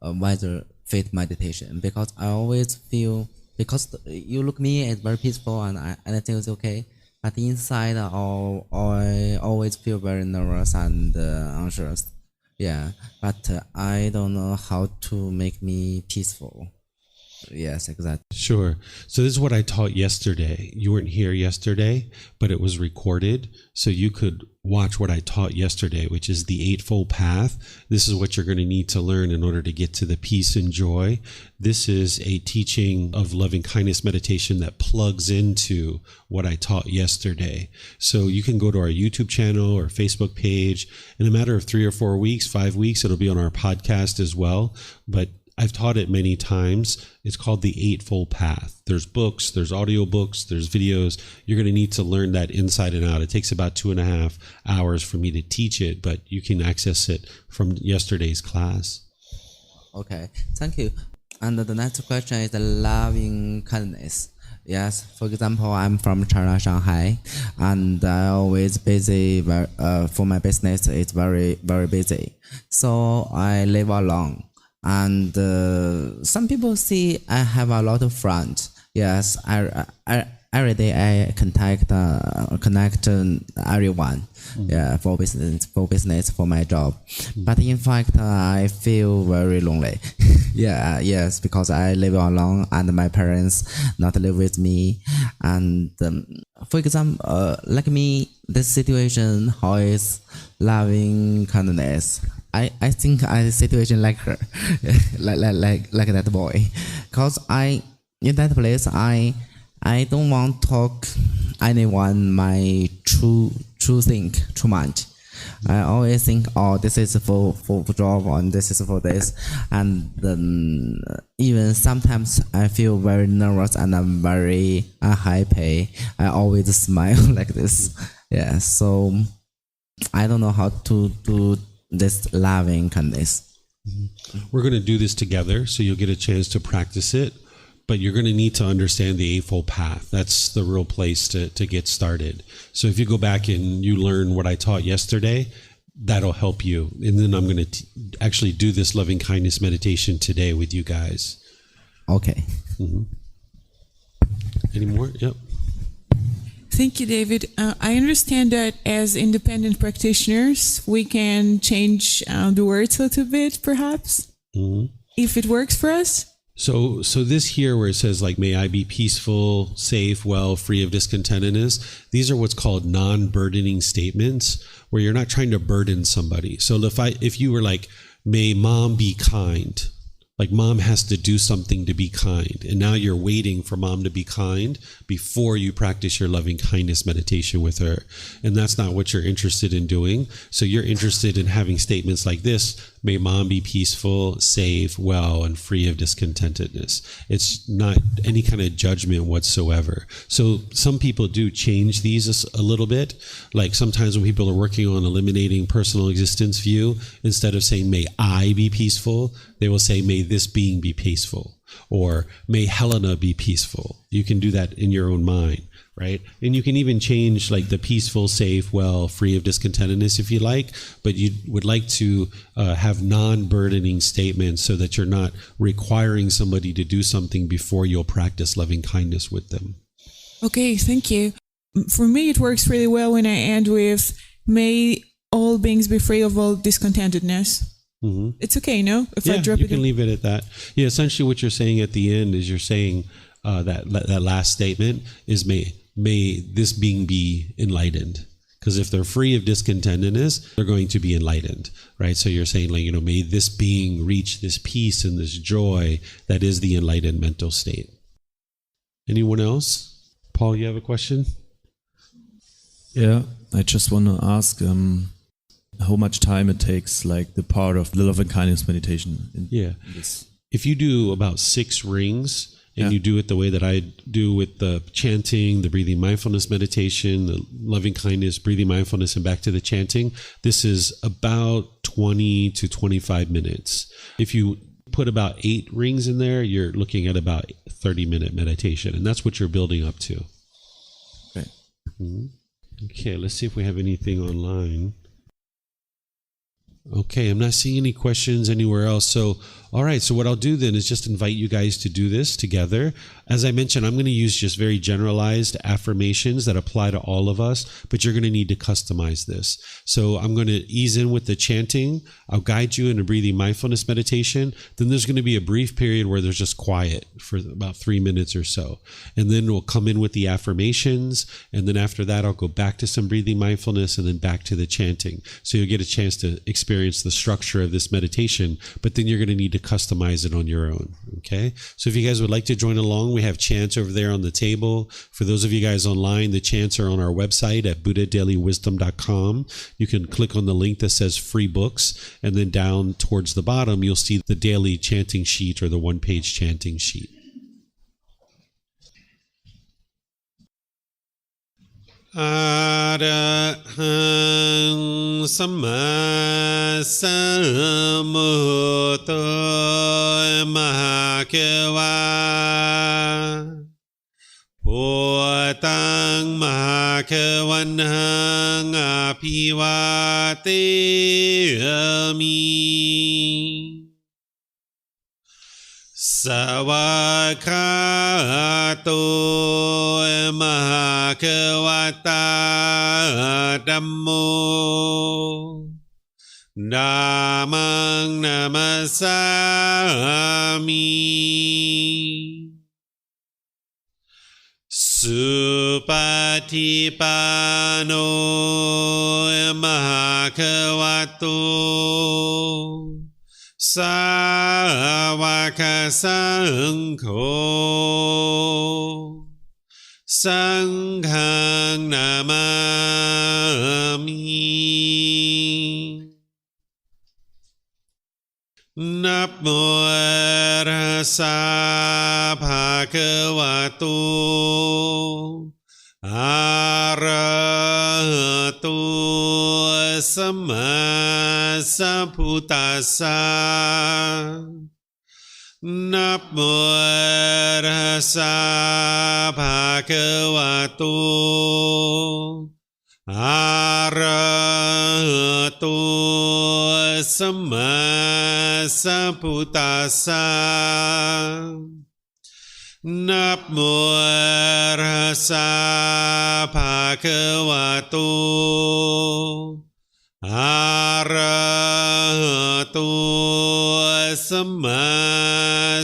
whether faith meditation, because I always feel, because you look me, it's very peaceful and anything is okay. But inside, I always feel very nervous and anxious. Yeah, but I don't know how to make me peaceful. Yes, exactly. Sure. So this is what I taught yesterday. You weren't here yesterday, but it was recorded. So you could watch what I taught yesterday, which is the Eightfold Path. This is what you're going to need to learn in order to get to the peace and joy. This is a teaching of loving kindness meditation that plugs into what I taught yesterday. So you can go to our YouTube channel or Facebook page. In a matter of 3 or 4 weeks, 5 weeks, it'll be on our podcast as well. But I've taught it many times. It's called the Eightfold Path. There's books, there's audiobooks, there's videos. You're going to need to learn that inside and out. It takes about 2.5 hours for me to teach it, but you can access it from yesterday's class. Okay, thank you. And the next question is the loving kindness. Yes, for example, I'm from China, Shanghai, and I always busy. For my business, it's very, very busy. So I live alone. And some people see I have a lot of friends. Yes, I every day I connect everyone. Yeah, for business, for my job. But in fact, I feel very lonely. Yeah, yes, because I live alone and my parents not live with me. And for example, like me, this situation, how is loving kindness? I think I situation like her, like that boy, cause in that place I don't want to talk anyone my true think too much. I always think, oh, this is for job and this is for this, and even sometimes I feel very nervous and I'm very unhappy. I always smile like this. Yeah, so I don't know how to do this loving kindness. We're going to do this together, so you'll get a chance to practice it, but you're going to need to understand the Eightfold Path. That's the real place to get started. So if you go back and you learn what I taught yesterday, that'll help you. And then I'm going to actually do this loving kindness meditation today with you guys. Okay. Any more? Yep. Thank you, David. I understand that as independent practitioners, we can change the words a little bit, perhaps, if it works for us. So this here where it says like, may I be peaceful, safe, well, free of discontentedness, these are what's called non-burdening statements, where you're not trying to burden somebody. So if you were like, may mom be kind, like mom has to do something to be kind, and now you're waiting for mom to be kind before you practice your loving kindness meditation with her. And that's not what you're interested in doing. So you're interested in having statements like this: may mom be peaceful, safe, well, and free of discontentedness. It's not any kind of judgment whatsoever. So some people do change these a little bit. Like sometimes when people are working on eliminating personal existence view, instead of saying, may I be peaceful, they will say, may this being be peaceful, or may Helena be peaceful. You can do that in your own mind, right? And you can even change like the peaceful, safe, well, free of discontentedness if you like, but you would like to have non-burdening statements so that you're not requiring somebody to do something before you'll practice loving kindness with them. Okay, thank you. For me, it works really well when I end with, may all beings be free of all discontentedness. It's okay, no? If I drop you can leave it at that. Yeah, essentially what you're saying at the end is you're saying that last statement is may this being be enlightened. Because if they're free of discontentedness, they're going to be enlightened, right? So you're saying like, may this being reach this peace and this joy that is the enlightened mental state. Anyone else? Paul, you have a question? Yeah, I just want to ask how much time it takes, like the part of the love and kindness meditation. In this. If you do about 6 rings and you do it the way that I do with the chanting, the breathing mindfulness meditation, the loving kindness, breathing mindfulness, and back to the chanting, this is about 20 to 25 minutes. If you put about 8 rings in there, you're looking at about 30-minute meditation, and that's what you're building up to. Okay, let's see if we have anything online. Okay, I'm not seeing any questions anywhere else. So, all right, so what I'll do then is just invite you guys to do this together. As I mentioned, I'm going to use just very generalized affirmations that apply to all of us, but you're going to need to customize this. So I'm going to ease in with the chanting. I'll guide you in a breathing mindfulness meditation. Then there's going to be a brief period where there's just quiet for about 3 minutes or so. And then we'll come in with the affirmations. And then after that, I'll go back to some breathing mindfulness and then back to the chanting. So you'll get a chance to experience the structure of this meditation, but then you're going to need to customize it on your own. Okay. So if you guys would like to join along, we have chants over there on the table. For those of you guys online, the chants are on our website at buddhadailywisdom.com. You can click on the link that says free books, and then down towards the bottom, you'll see the daily chanting sheet or the one-page chanting sheet. Arahang Samma Sambuddho Mahakeva Bhutang Mahakavanhang Apivateyami Savakato Mahakavata Dhammo Dhammang Namasami Supatipano Mahakavato Savaka Sangho Sanghang Namami Namo Rasa Bhagavato Arahato Samma Sambuddhassa Namo Rasa Bhagavato Arahato Samma Sambuddhassa Namo Rasa Bhagavato Arahato Samma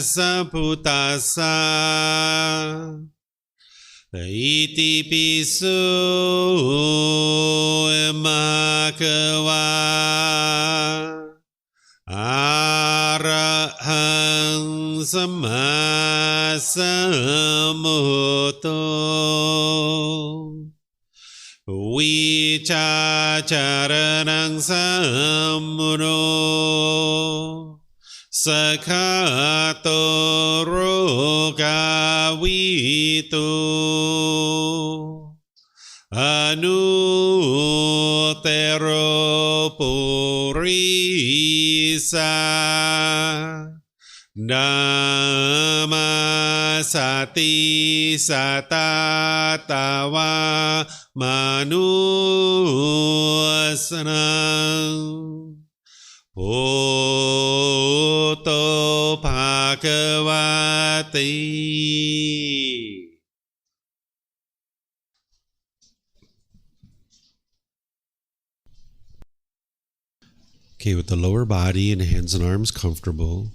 Sambuddhassa Iti piso Mahakava Arahang Samma Sambuddho Vicacaranang Sambuddho Sakhato Rogavito Anutero Purisa Dhammasati Satatawa Manusanang Bhutto Bhagavati. Okay, with the lower body and hands and arms comfortable,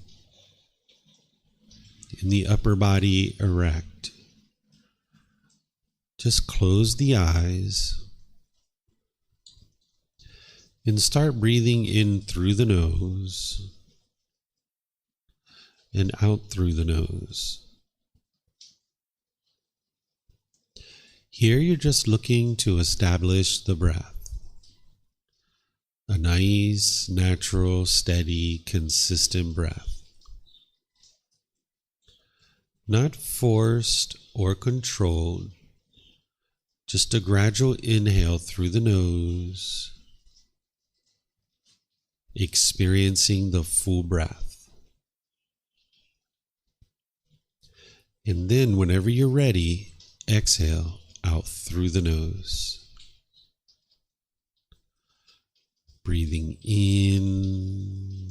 and the upper body erect, just close the eyes and start breathing in through the nose and out through the nose. Here you're just looking to establish the breath. A nice, natural, steady, consistent breath. Not forced or controlled, just a gradual inhale through the nose, experiencing the full breath. And then whenever you're ready, exhale out through the nose. Breathing in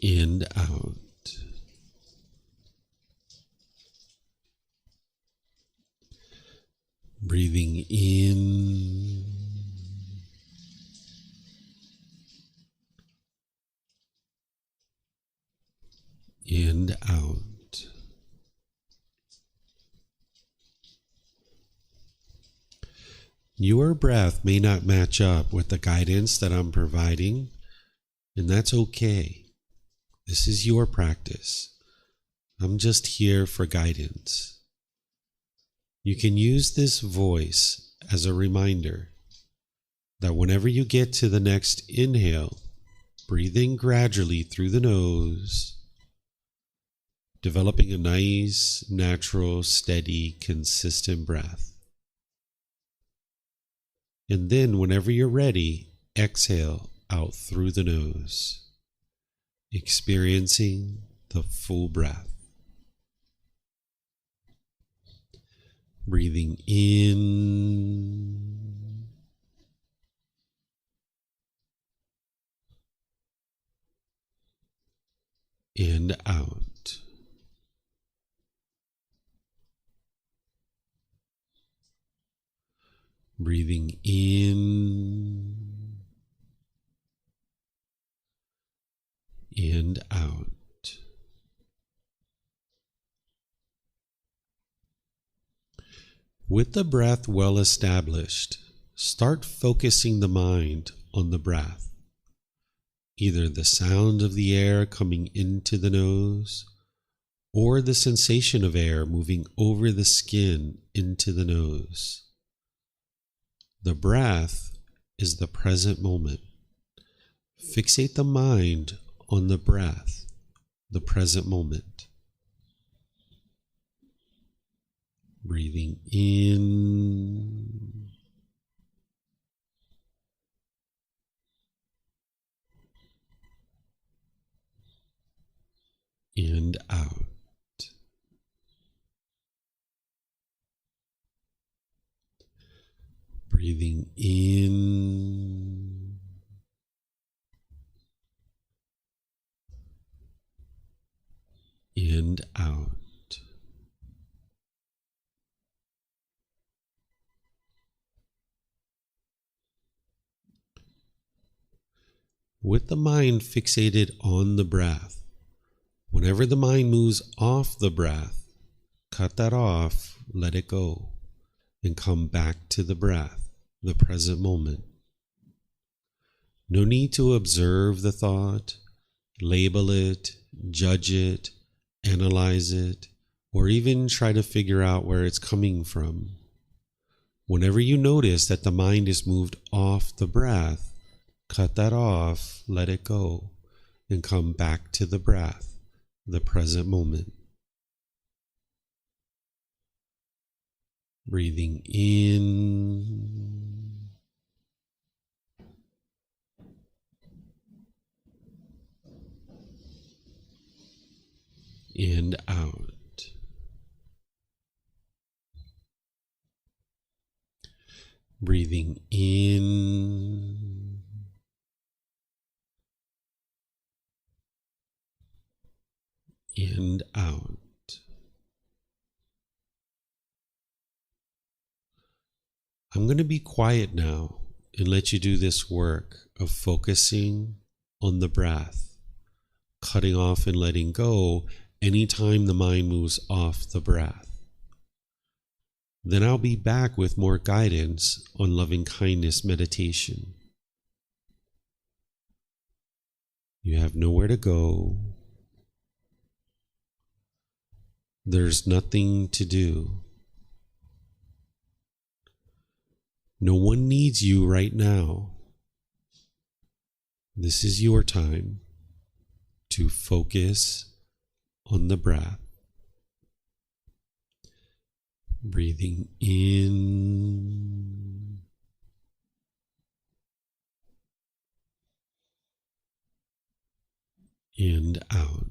and out. Breathing in and out. Your breath may not match up with the guidance that I'm providing, and that's okay. This is your practice. I'm just here for guidance. You can use this voice as a reminder that whenever you get to the next inhale, breathe in gradually through the nose, developing a nice, natural, steady, consistent breath. And then whenever you're ready, exhale out through the nose, experiencing the full breath. Breathing in and out. Breathing in and out. With the breath well established, start focusing the mind on the breath, either the sound of the air coming into the nose or the sensation of air moving over the skin into the nose. The breath is the present moment. Fixate the mind on the breath, the present moment. Breathing in and out. Breathing in and out. With the mind fixated on the breath, whenever the mind moves off the breath, cut that off, let it go, and come back to the breath, the present moment. No need to observe the thought, label it, judge it, analyze it, or even try to figure out where it's coming from. Whenever you notice that the mind is moved off the breath, cut that off, let it go, and come back to the breath, the present moment. Breathing in and out. Breathing in and out. I'm going to be quiet now and let you do this work of focusing on the breath, cutting off and letting go anytime the mind moves off the breath. Then I'll be back with more guidance on loving kindness meditation. You have nowhere to go. There's nothing to do. No one needs you right now. This is your time to focus on the breath. Breathing in and out.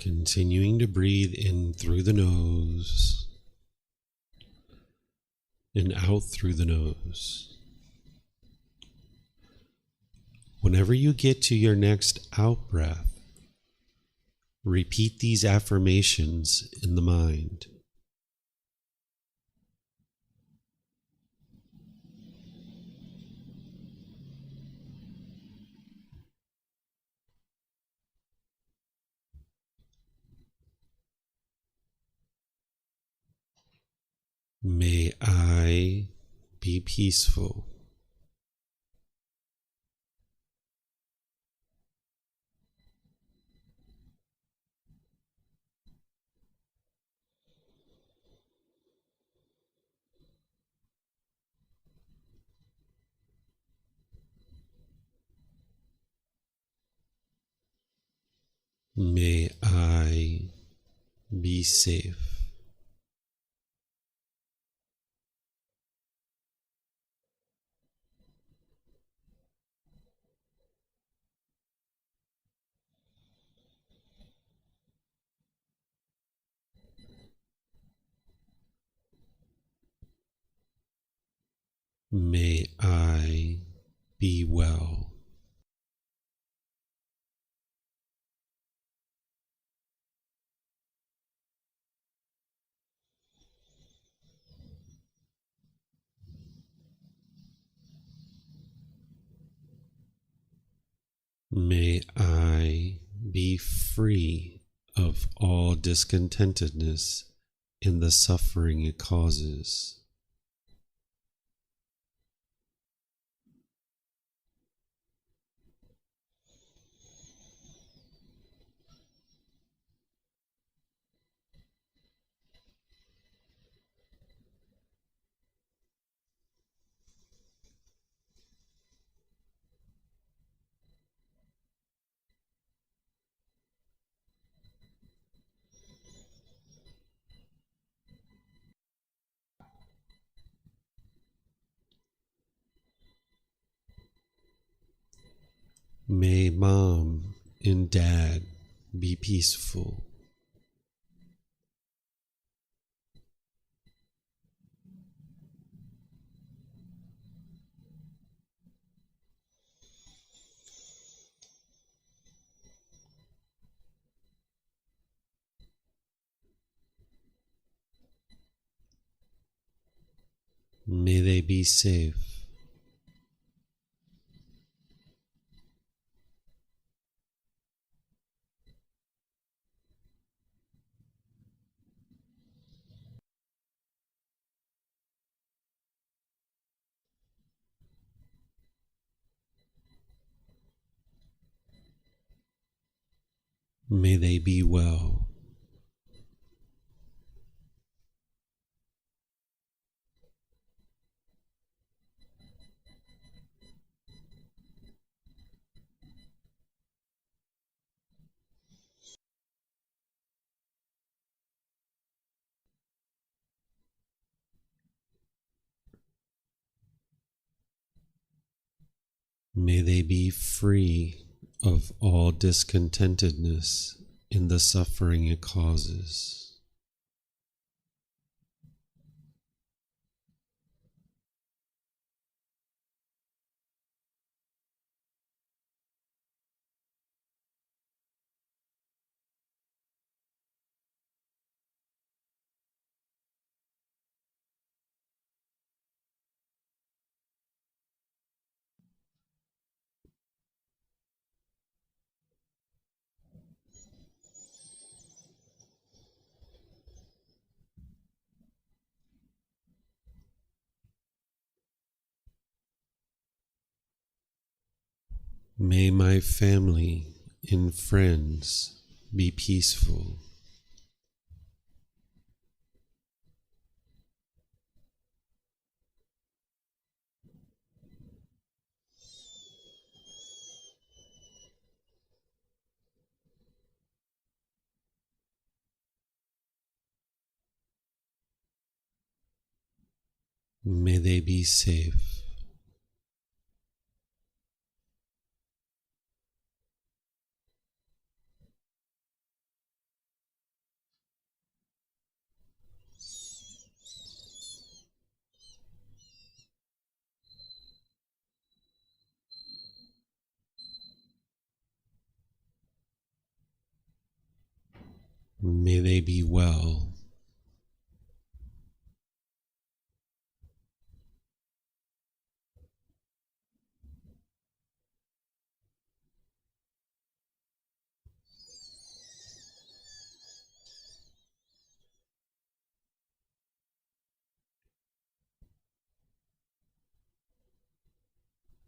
Continuing to breathe in through the nose and out through the nose. Whenever you get to your next out breath, repeat these affirmations in the mind. May I be peaceful. May I be safe. May I be well. May I be free of all discontentedness and the suffering it causes. May mom and dad be peaceful. May they be safe. May they be well. May they be free of all discontentedness in the suffering it causes. May my family and friends be peaceful. May they be safe. May they be well.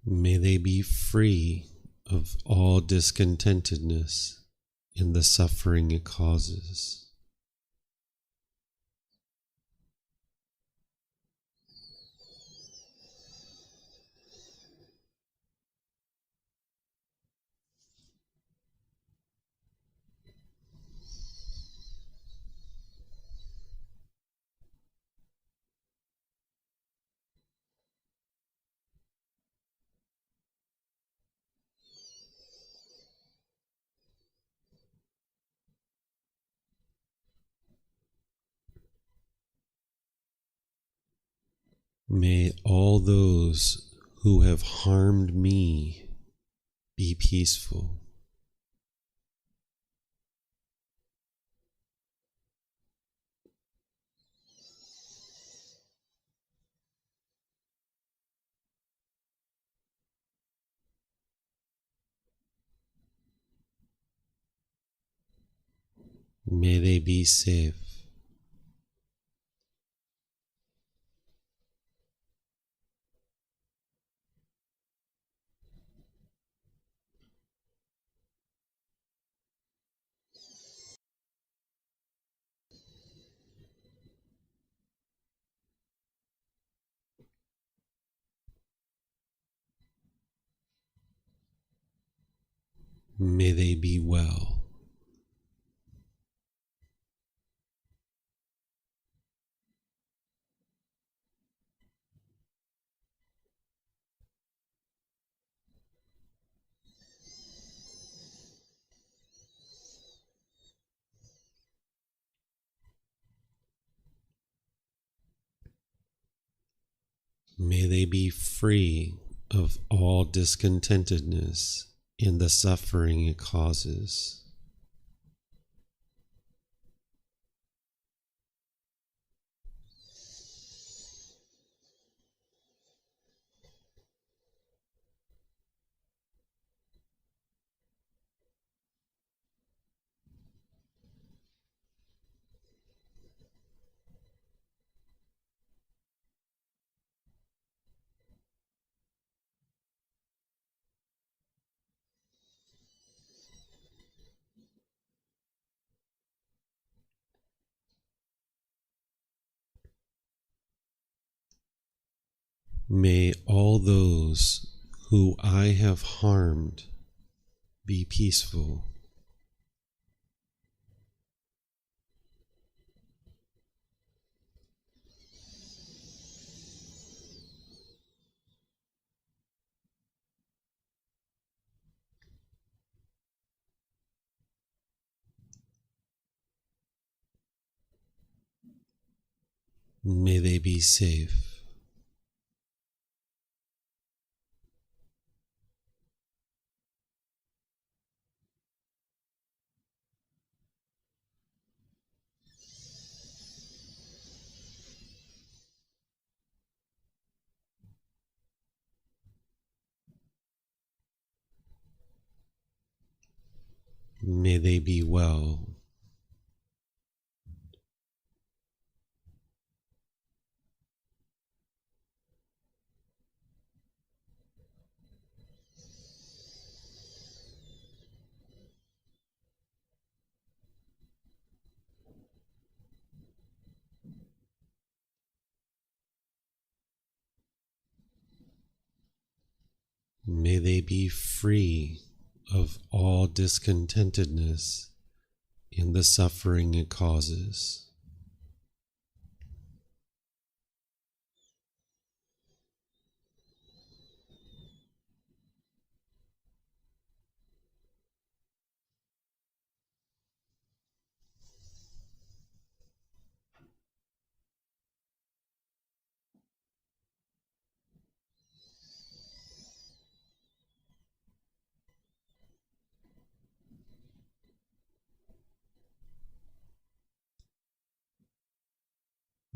May they be free of all discontentedness in the suffering it causes. May all those who have harmed me be peaceful. May they be safe. May they be well. May they be free of all discontentedness in the suffering it causes. May all those who I have harmed be peaceful. May they be safe. May they be well. May they be free of all discontentedness in the suffering it causes.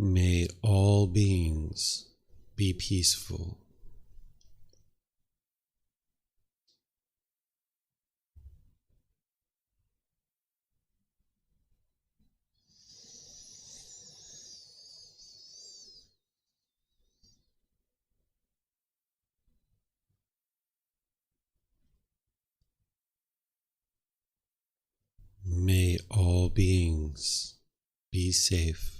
May all beings be peaceful. May all beings be safe.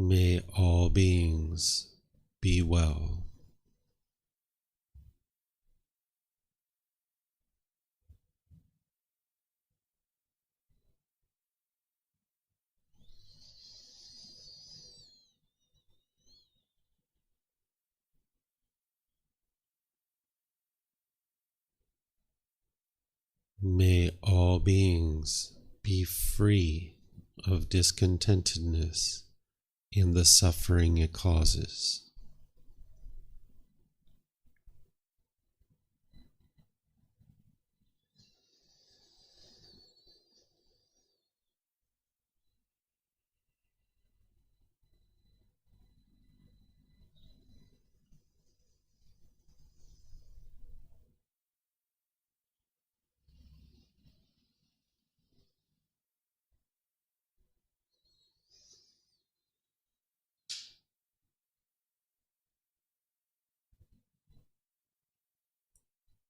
May all beings be well. May all beings be free of discontentedness in the suffering it causes.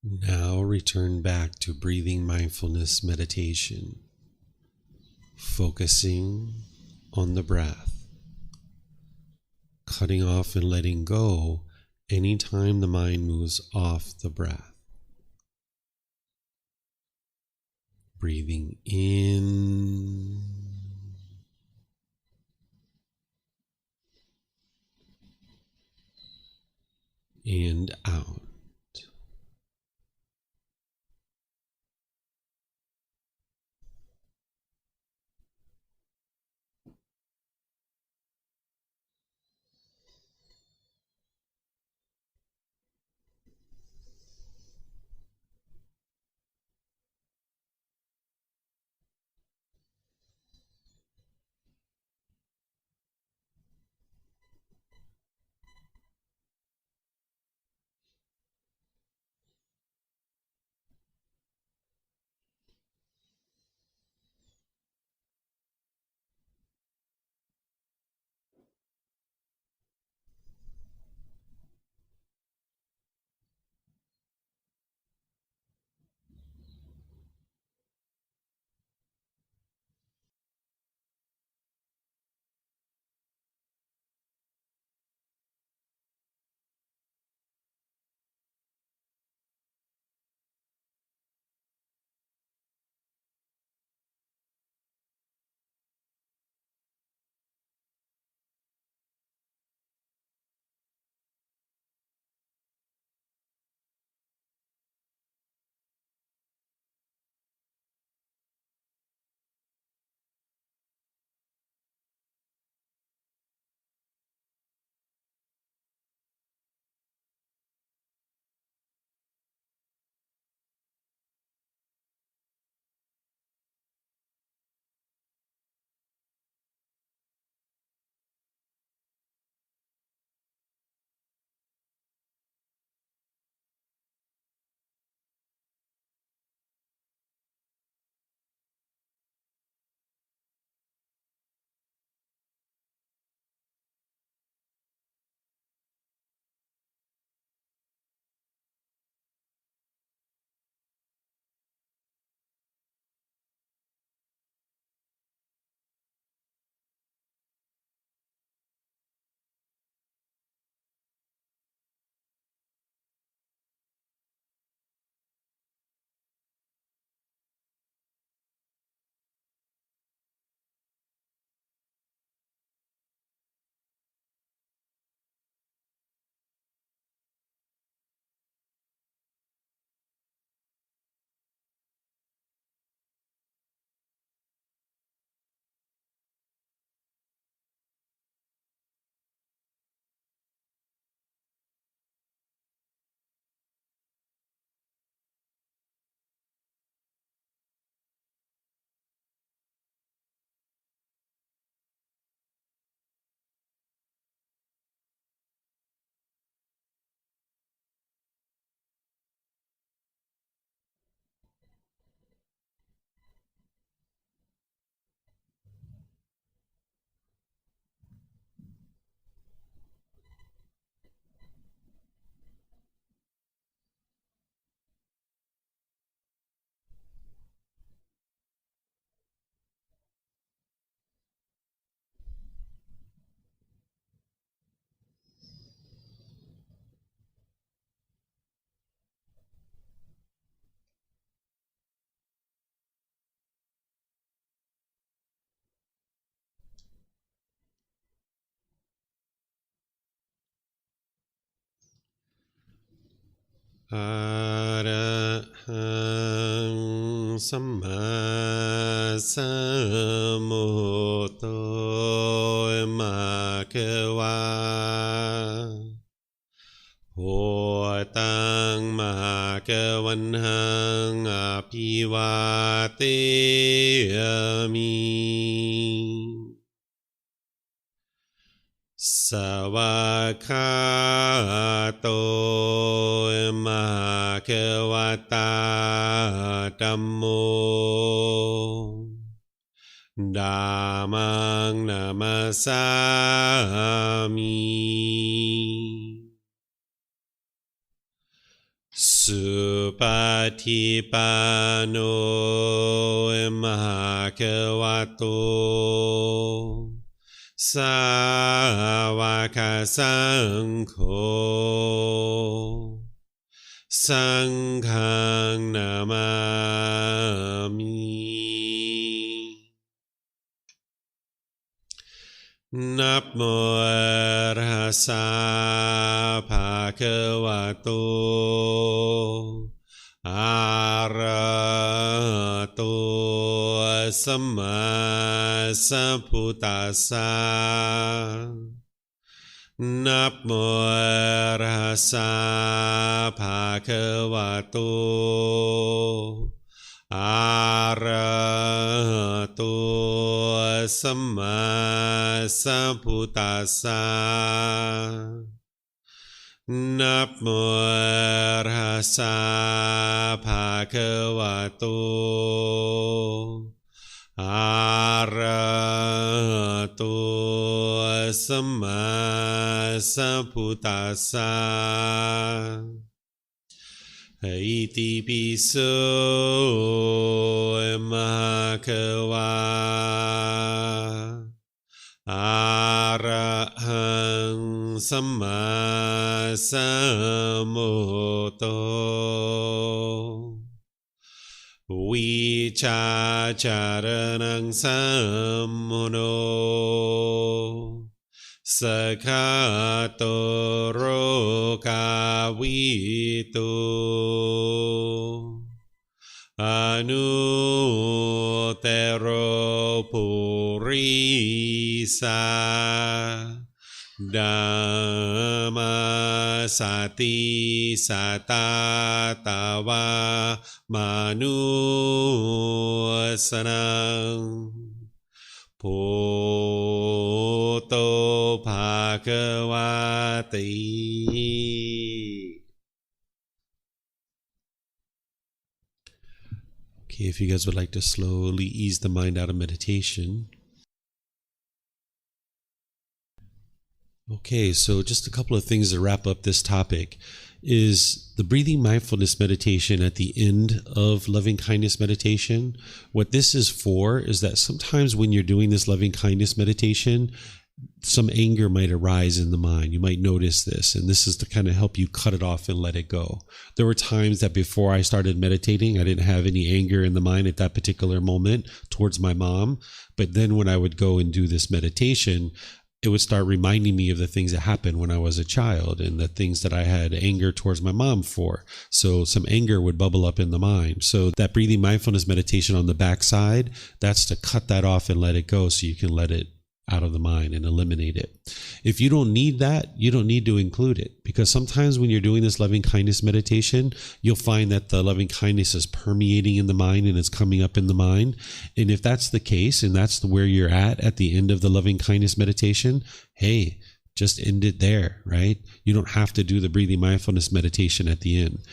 Now return back to breathing mindfulness meditation, focusing on the breath, cutting off and letting go anytime the mind moves off the breath. Breathing in and out. Arahang Samma Sambuddho Makewa Ho Tang Makewan Hang Apivate Ami Savakato Makevata Dhammo Dhammang Namasami Supatipano Makevato Savaka Sangho Sanghang Namami. นะโมอะระหะสะภะคะวะโตอะระหะโตสัมมาสัมพุทธัสสะนะโมอะระหะสะภะคะวะโตอะระหะโตสัมมาสัมพุทธัสสะนะโมอะระหะสะภะคะวะโตอะระหะโตสัมมาสัมพุทธัสสะอิติปิโสมะภะคะวะอะระหังสัมมาสัมพุทโธวิชาจารณังสัมมุโนสกขาโตโรกาวิตุอนุเตโรปุริสาดัมมาสติสัตตาตาวามานุสนังพุทโธภะคะวะติ Okay, if you guys would like to slowly ease the mind out of meditation. Okay, so just a couple of things to wrap up this topic is the breathing mindfulness meditation at the end of loving kindness meditation. What this is for is that sometimes when you're doing this loving kindness meditation, some anger might arise in the mind. You might notice this, and this is to kind of help you cut it off and let it go. There were times that before I started meditating, I didn't have any anger in the mind at that particular moment towards my mom. But then when I would go and do this meditation, it would start reminding me of the things that happened when I was a child and the things that I had anger towards my mom for. So some anger would bubble up in the mind. So that breathing mindfulness meditation on the backside, that's to cut that off and let it go so you can let it out of the mind and eliminate it. If you don't need that, you don't need to include it, because sometimes when you're doing this loving kindness meditation, you'll find that the loving kindness is permeating in the mind and it's coming up in the mind. And if that's the case, and that's where you're at the end of the loving kindness meditation, hey, just end it there, right? You don't have to do the breathing mindfulness meditation at the end.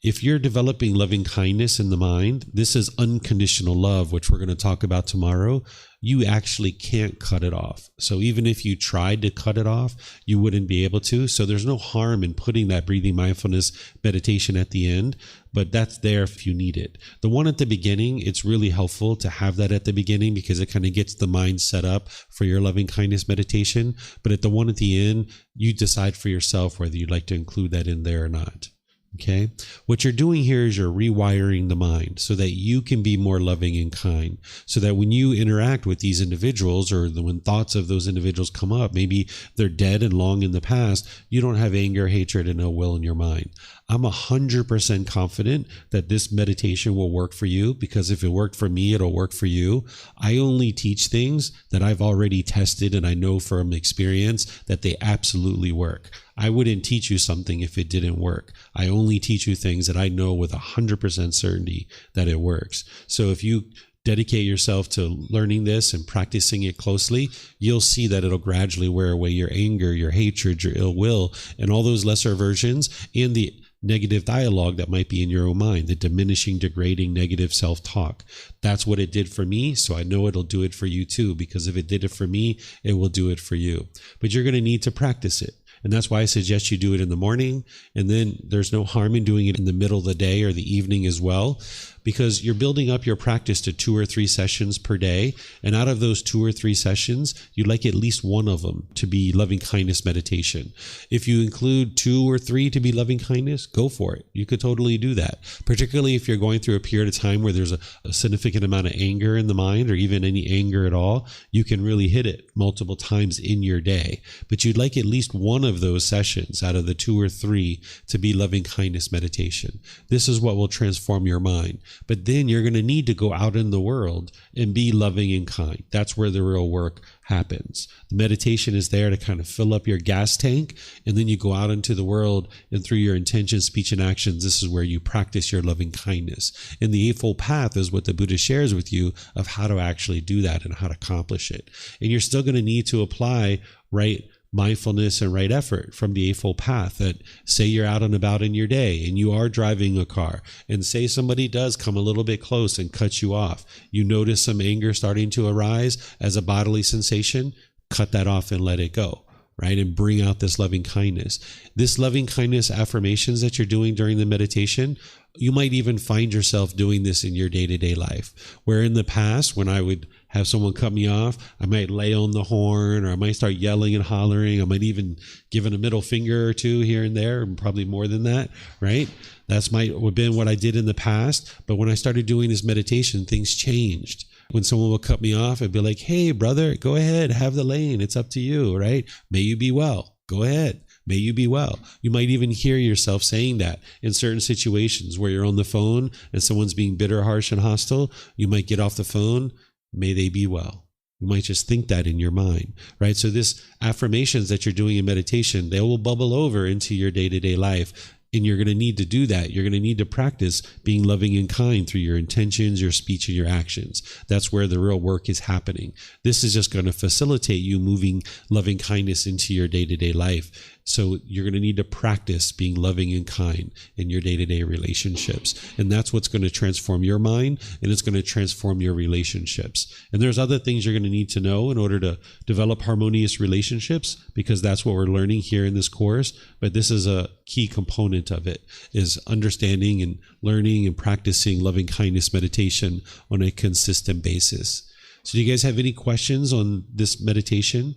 If you're developing loving kindness in the mind, this is unconditional love, which we're going to talk about tomorrow. You actually can't cut it off. So even if you tried to cut it off, you wouldn't be able to. So there's no harm in putting that breathing mindfulness meditation at the end, but that's there if you need it. The one at the beginning, it's really helpful to have that at the beginning because it kind of gets the mind set up for your loving kindness meditation. But at the one at the end, you decide for yourself whether you'd like to include that in there or not. Okay. What you're doing here is you're rewiring the mind so that you can be more loving and kind, so that when you interact with these individuals or when thoughts of those individuals come up, maybe they're dead and long in the past, you don't have anger, hatred, and ill will in your mind. I'm 100% confident that this meditation will work for you, because if it worked for me, it'll work for you. I only teach things that I've already tested and I know from experience that they absolutely work. I wouldn't teach you something if it didn't work. I only teach you things that I know with 100% certainty that it works. So if you dedicate yourself to learning this and practicing it closely, you'll see that it'll gradually wear away your anger, your hatred, your ill will, and all those lesser aversions and the negative dialogue that might be in your own mind, the diminishing, degrading, negative self-talk. That's what it did for me, so I know it'll do it for you too, because if it did it for me, it will do it for you. But you're going to need to practice it. And that's why I suggest you do it in the morning, and then there's no harm in doing it in the middle of the day or the evening as well. because you're building up your practice to 2 or 3 sessions per day. And out of those 2 or 3 sessions, you'd like at least one of them to be loving kindness meditation. If you include 2 or 3 to be loving kindness, go for it. You could totally do that, particularly if you're going through a period of time where there's a significant amount of anger in the mind, or even any anger at all. You can really hit it multiple times in your day. But you'd like at least one of those sessions out of the 2 or 3 to be loving kindness meditation. This is what will transform your mind. But then you're going to need to go out in the world and be loving and kind. That's where the real work happens. The meditation is there to kind of fill up your gas tank, and then you go out into the world, and through your intention, speech, and actions, this is where you practice your loving kindness. And the Eightfold Path is what the Buddha shares with you of how to actually do that and how to accomplish it. And you're still going to need to apply right mindfulness and right effort from the Eightfold Path. That say you're out and about in your day and you are driving a car, and say somebody does come a little bit close and cut you off. You notice some anger starting to arise as a bodily sensation, cut that off and let it go, right? And bring out this loving kindness. This loving kindness affirmations that you're doing during the meditation, you might even find yourself doing this in your day-to-day life, where in the past, when I would have someone cut me off, I might lay on the horn, or I might start yelling and hollering. I might even give a middle finger or two here and there, and probably more than that, right? That's might have been what I did in the past. But when I started doing this meditation, things changed. When someone would cut me off, I'd be like, hey, brother, go ahead, have the lane. It's up to you, right? May you be well. Go ahead. May you be well. You might even hear yourself saying that in certain situations where you're on the phone and someone's being bitter, harsh, and hostile. You might get off the phone. May they be well. You might just think that in your mind, right? So this affirmations that you're doing in meditation, they will bubble over into your day-to-day life. And you're going to need to do that. You're going to need to practice being loving and kind through your intentions, your speech, and your actions. That's where the real work is happening. This is just going to facilitate you moving loving kindness into your day-to-day life. So you're going to need to practice being loving and kind in your day-to-day relationships. And that's what's going to transform your mind, and it's going to transform your relationships. And there's other things you're going to need to know in order to develop harmonious relationships, because that's what we're learning here in this course. But this is a key component of it, is understanding and learning and practicing loving kindness meditation on a consistent basis. So do you guys have any questions on this meditation?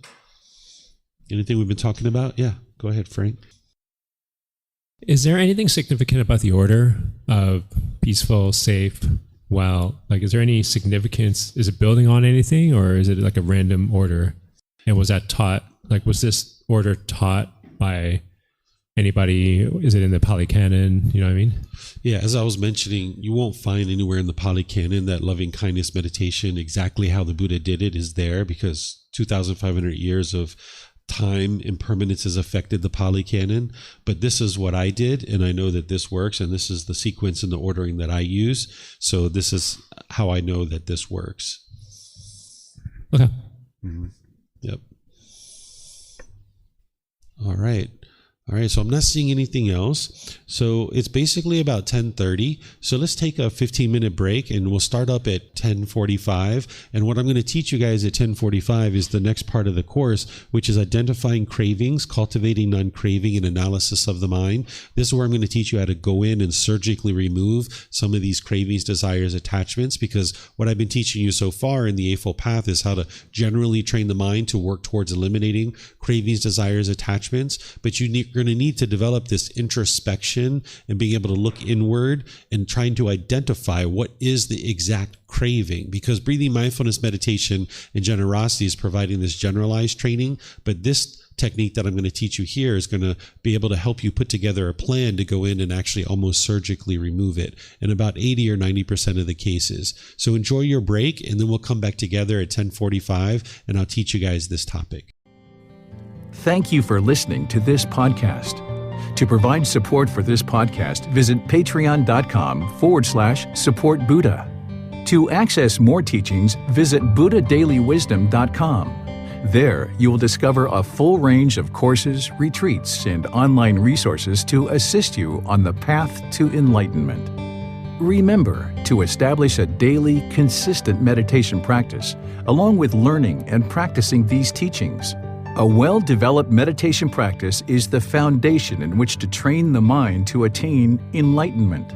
Anything we've been talking about? Yeah. Go ahead, Frank. Is there anything significant about the order of peaceful, safe, well? Like, is there any significance? Is it building on anything, or is it like a random order? And was that taught, like, was this order taught by anybody? Is it in the Pali Canon? You know what I mean? Yeah, as I was mentioning, you won't find anywhere in the Pali Canon that loving kindness meditation, exactly how the Buddha did it, is there, because 2,500 years of time impermanence has affected the Pali Canon. But this is what I did, and I know that this works, and this is the sequence and the ordering that I use. So this is how I know that this works. Okay. Mm-hmm. Yep. All right. So I'm not seeing anything else. So it's basically about 10:30. So let's take a 15-minute break, and we'll start up at 10:45. And what I'm going to teach you guys at 10:45 is the next part of the course, which is identifying cravings, cultivating non-craving, and analysis of the mind. This is where I'm going to teach you how to go in and surgically remove some of these cravings, desires, attachments, because what I've been teaching you so far in the Eightfold Path is how to generally train the mind to work towards eliminating cravings, desires, attachments. But you're going to need to develop this introspection and being able to look inward and trying to identify what is the exact craving, because breathing mindfulness meditation and generosity is providing this generalized training. But this technique that I'm going to teach you here is going to be able to help you put together a plan to go in and actually almost surgically remove it in about 80 or 90% of the cases. So enjoy your break, and then we'll come back together at 10:45 and I'll teach you guys this topic. Thank you for listening to this podcast. To provide support for this podcast, visit patreon.com/support Buddha. To access more teachings, visit buddhadailywisdom.com. There, you will discover a full range of courses, retreats, and online resources to assist you on the path to enlightenment. Remember to establish a daily, consistent meditation practice, along with learning and practicing these teachings. A well-developed meditation practice is the foundation in which to train the mind to attain enlightenment.